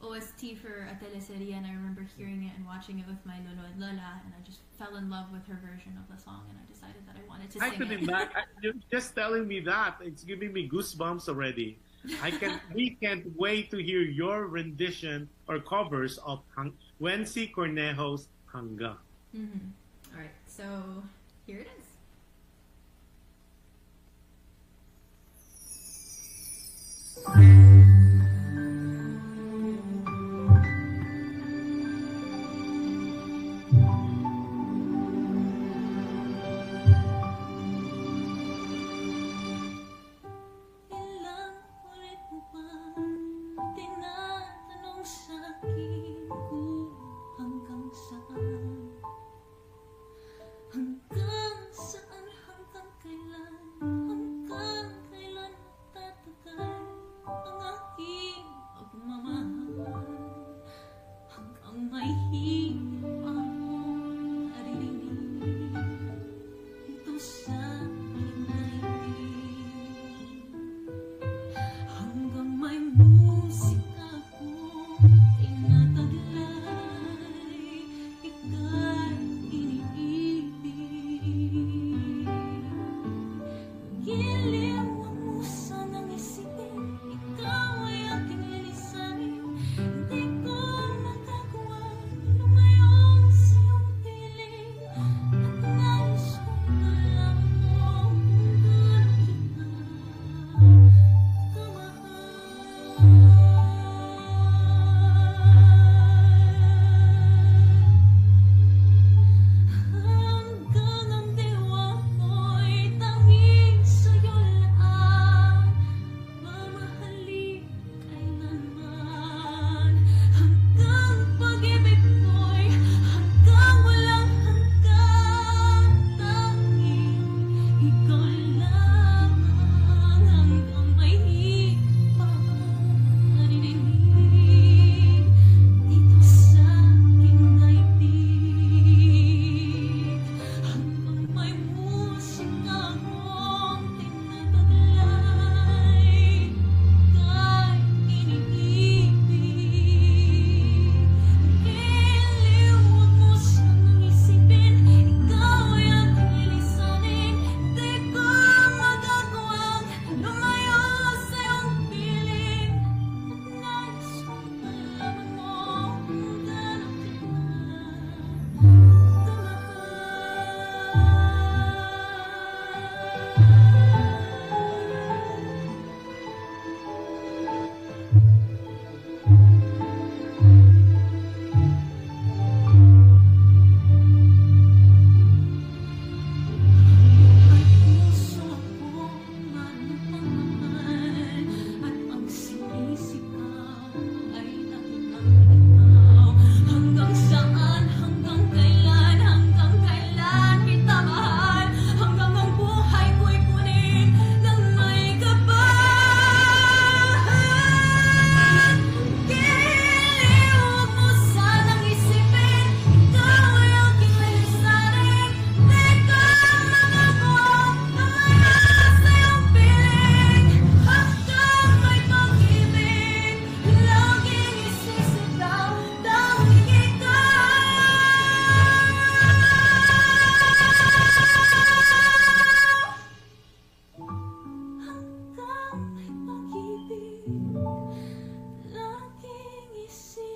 OST for a teleserie, and I remember hearing it and watching it with my lolo and lola, and I just fell in love with her version of the song, and I decided that I wanted to sing it. You're just telling me that, it's giving me goosebumps already. We can't wait to hear your rendition or covers of Wency Cornejo's Hanggang. All right, so here it is.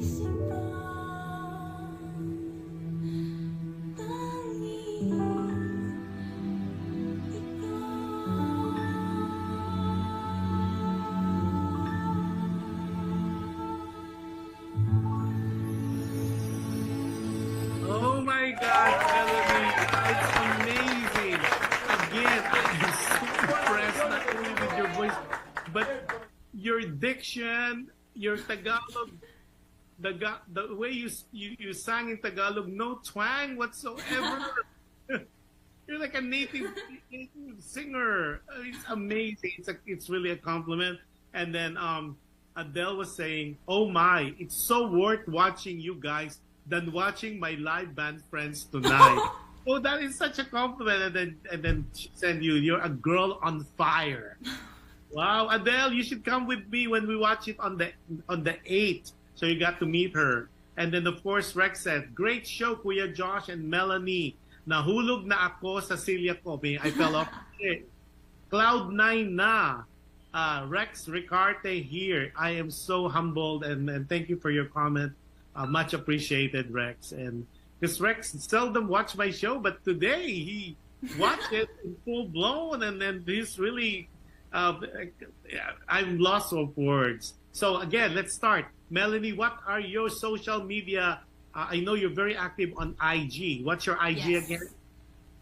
Oh my God, Melanie, it's amazing. Again, I'm so impressed not only with your voice, but your diction, your Tagalog, the way you sang in Tagalog, no twang whatsoever. You're like a native singer. It's amazing. It's really a compliment. And then Adele was saying, "Oh my, it's so worth watching you guys than watching my live band friends tonight." Oh, that is such a compliment. And then she said, "You're a girl on fire." Wow, Adele, you should come with me when we watch it on the 8th. So you got to meet her. And then of course Rex said, "Great show, Kuya Josh and Melanie. Nahulog na ako sa silya ko." I fell off. Cloud 9 na. Rex Ricarte here. I am so humbled and thank you for your comment. Much appreciated, Rex. And because Rex seldom watch my show, but today he watched it in full blown, and then he's really, I'm lost of words. So again, let's start. Melanie, what are your social media? I know you're very active on IG. What's your IG Yes. again?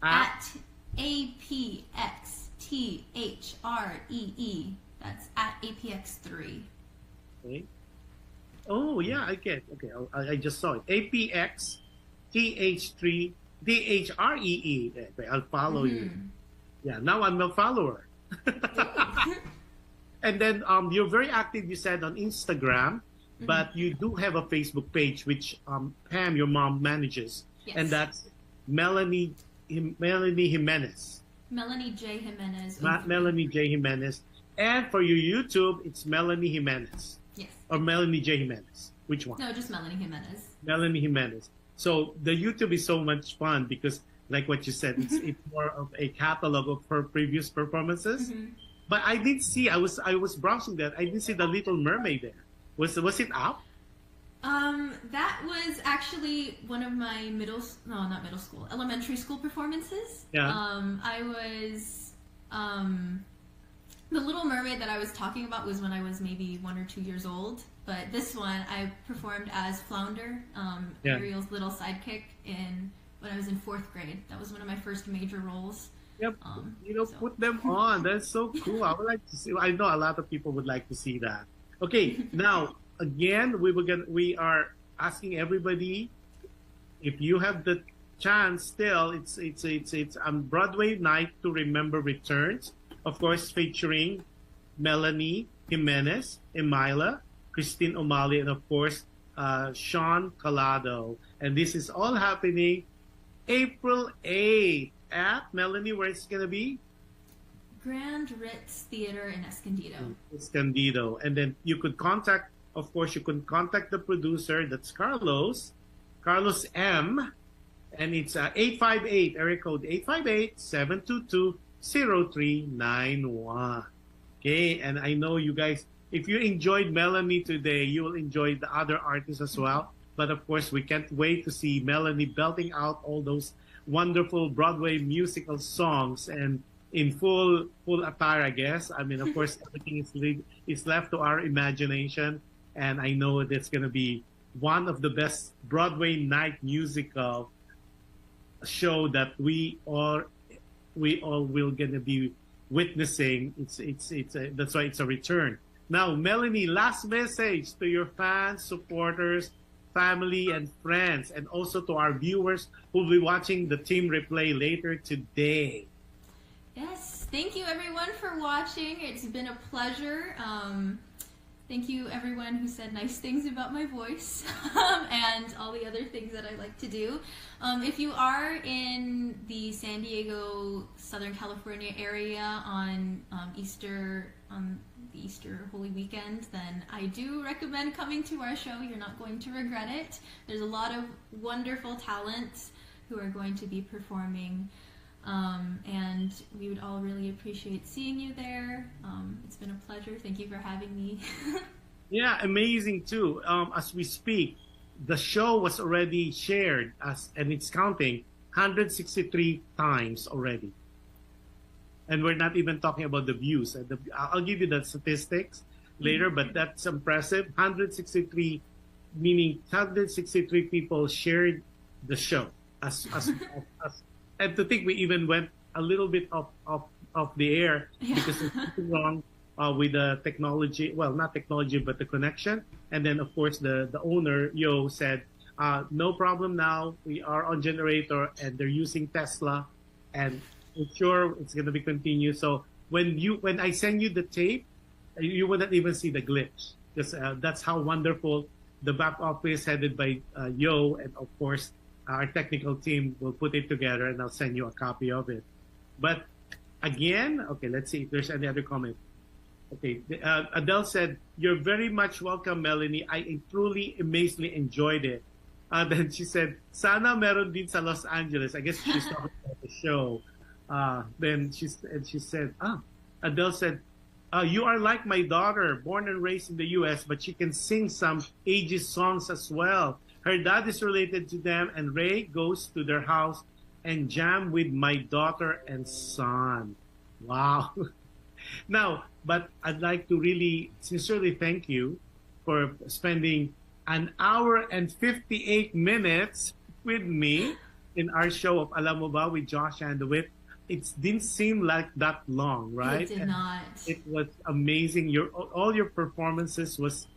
At APXTHREE. That's at APX3. Okay. Oh yeah, I get. Okay, I just saw it. APX TH3 DHREE. Okay, I'll follow you. Yeah, now I'm a follower. And then you're very active, you said, on Instagram, but you do have a Facebook page, which Pam, your mom, manages. Yes. And that's Melanie Jimenez. Melanie J. Jimenez. Melanie J. Jimenez. And for your YouTube, it's Melanie Jimenez. Yes. Or Melanie J. Jimenez. Which one? No, just Melanie Jimenez. Melanie Jimenez. So the YouTube is so much fun because, like what you said, it's more of a catalog of her previous performances. But I did see, I was browsing that, I did see the Little Mermaid there. Was it up? That was actually one of my elementary school performances. Yeah. I was, the Little Mermaid that I was talking about was when I was maybe 1 or 2 years old. But this one, I performed as Flounder, Ariel's little sidekick, when I was in 4th grade. That was one of my first major roles. Yep. Put them on. That's so cool. I would like to see. I know a lot of people would like to see that. Okay, now again, we are asking everybody, if you have the chance still, it's Broadway Night to Remember returns, of course, featuring Melanie Jimenez, Emila, Christine O'Malley, and of course Sean Collado. And this is all happening April 8th at Melanie, where it's gonna be? Grand Ritz Theater in Escondido. Escondido. And then you could contact the producer, that's Carlos M, and it's 858, area code 858-722-0391. Okay, and I know you guys, if you enjoyed Melanie today, you will enjoy the other artists as well. But of course, we can't wait to see Melanie belting out all those wonderful Broadway musical songs and in full attire, I guess. I mean, of course, everything is left to our imagination. And I know that's going to be one of the best Broadway night musical show that we all will going to be witnessing. That's why it's a return. Now, Melanie, last message to your fans, supporters, family, and friends, and also to our viewers who will be watching the team replay later today. Yes, thank you everyone for watching. It's been a pleasure. Thank you everyone who said nice things about my voice and all the other things that I like to do. If you are in the San Diego, Southern California area on the Easter Holy Weekend, then I do recommend coming to our show. You're not going to regret it. There's a lot of wonderful talent who are going to be performing. And we would all really appreciate seeing you there. It's been a pleasure. Thank you for having me. Yeah, amazing too. As we speak, the show was already shared and it's counting 163 times already. And we're not even talking about the views. I'll give you the statistics later, but that's impressive. 163, meaning 163 people shared the show. And to think we even went a little bit off the air because there's something wrong with the technology. Well, not technology, but the connection. And then, of course, the owner, Yo, said, no problem now. We are on generator and they're using Tesla. And I'm sure it's going to be continued. So when I send you the tape, you wouldn't even see the glitch. Because that's how wonderful the back office headed by Yo, and of course, our technical team will put it together and I'll send you a copy of it. But again, okay, let's see if there's any other comment. Okay, Adele said, "You're very much welcome, Melanie. I truly, amazingly enjoyed it." Then she said, "Sana meron din sa Los Angeles." I guess she's talking about the show. Then she said, Adele said, "You are like my daughter, born and raised in the U.S., but she can sing some ages songs as well. Her dad is related to them, and Ray goes to their house and jam with my daughter and son." Wow. Now, but I'd like to really sincerely thank you for spending an hour and 58 minutes with me in our show of Alam Mo Ba with Jush Andowitt. It didn't seem like that long, right? It did not. It was amazing. All your performances was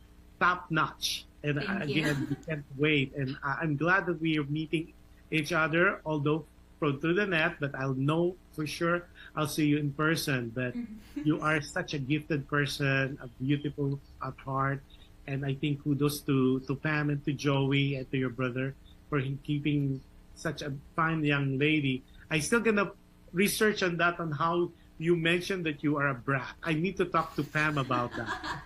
top notch. And again, we can't wait. And I'm glad that we are meeting each other, although through the net, but I'll know for sure I'll see you in person. But you are such a gifted person, a beautiful at heart. And I think kudos to Pam and to Joey and to your brother for keeping such a fine young lady. I still gonna research on that, on how you mentioned that you are a brat. I need to talk to Pam about that.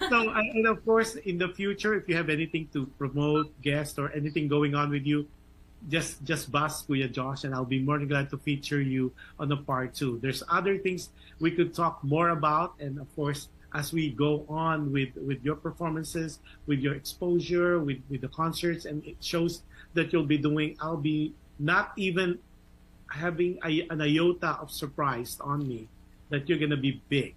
So, and of course, in the future, if you have anything to promote, guest, or anything going on with you, just buzz Kuya Josh, and I'll be more than glad to feature you on the part 2. There's other things we could talk more about, and of course, as we go on with your performances, with your exposure, with the concerts, and it shows that you'll be doing, I'll be not even having an iota of surprise on me that you're going to be big.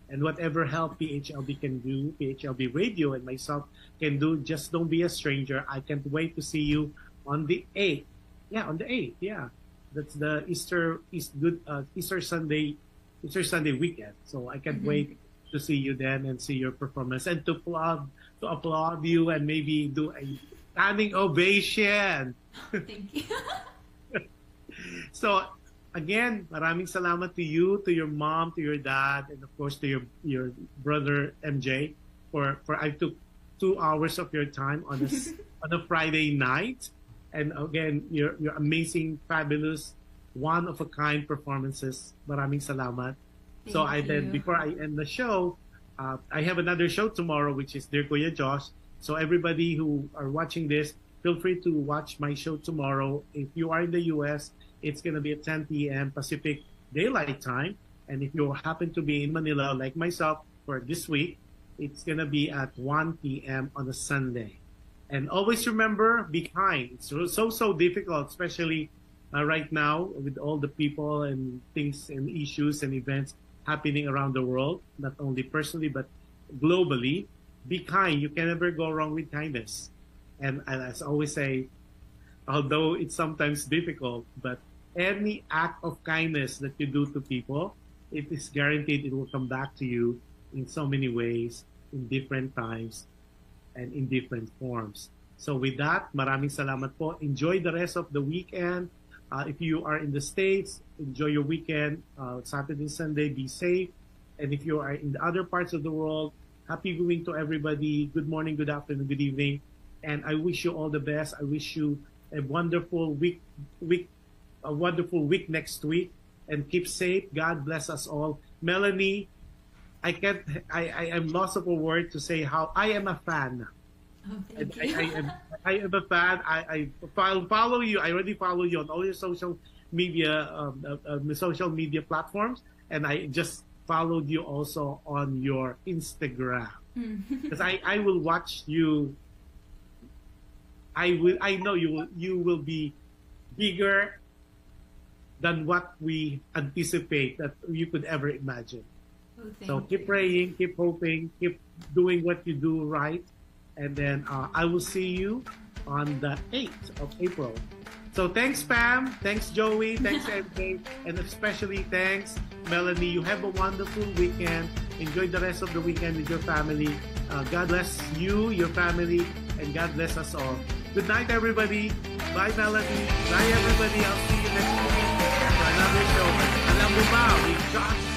And whatever help PHLV can do, PHLV Radio and myself can do, just don't be a stranger. I can't wait to see you on the 8th. Yeah, on the 8th. Yeah. That's the Easter Sunday weekend. So I can't wait to see you then and see your performance and to applaud you and maybe do a standing ovation. Thank you. So again, maraming salamat to you, to your mom, to your dad, and of course to your brother MJ for I took 2 hours of your time on a Friday night, and again your amazing, fabulous, one of a kind performances. Maraming salamat. Before I end the show, I have another show tomorrow, which is Dear Kuya Josh. So everybody who are watching this, feel free to watch my show tomorrow. If you are in the U.S., it's going to be at 10 p.m. Pacific Daylight Time. And if you happen to be in Manila, like myself, for this week, it's going to be at 1 p.m. on a Sunday. And always remember, be kind. It's so difficult, especially right now with all the people and things and issues and events happening around the world, not only personally, but globally. Be kind. You can never go wrong with kindness. And as I always say, although it's sometimes difficult, but any act of kindness that you do to people, it is guaranteed it will come back to you in so many ways, in different times, and in different forms. So with that, maraming salamat po. Enjoy the rest of the weekend. If you are in the States, enjoy your weekend. Saturday, Sunday, be safe. And if you are in the other parts of the world, happy viewing to everybody. Good morning, good afternoon, good evening. And I wish you all the best. I wish you a wonderful week next week. And keep safe. God bless us all. Melanie, I am lost of a word to say how I am a fan. Oh, thank you. I am a fan. I follow you. I already follow you on all your social media platforms, and I just followed you also on your Instagram. Because I will watch you. I know you will be bigger than what we anticipate that you could ever imagine. Oh, So thank keep you. praying, keep hoping, keep doing what you do right. And then I will see you on the 8th of April. So thanks, Pam. Thanks, Joey. Thanks, MK. And especially thanks, Melanie. You have a wonderful weekend. Enjoy the rest of the weekend with your family. God bless you, your family, and God bless us all. Good night, everybody. Bye, Melanie. Bye, everybody. I'll see you next week for another show. Alam mo ba, with Jush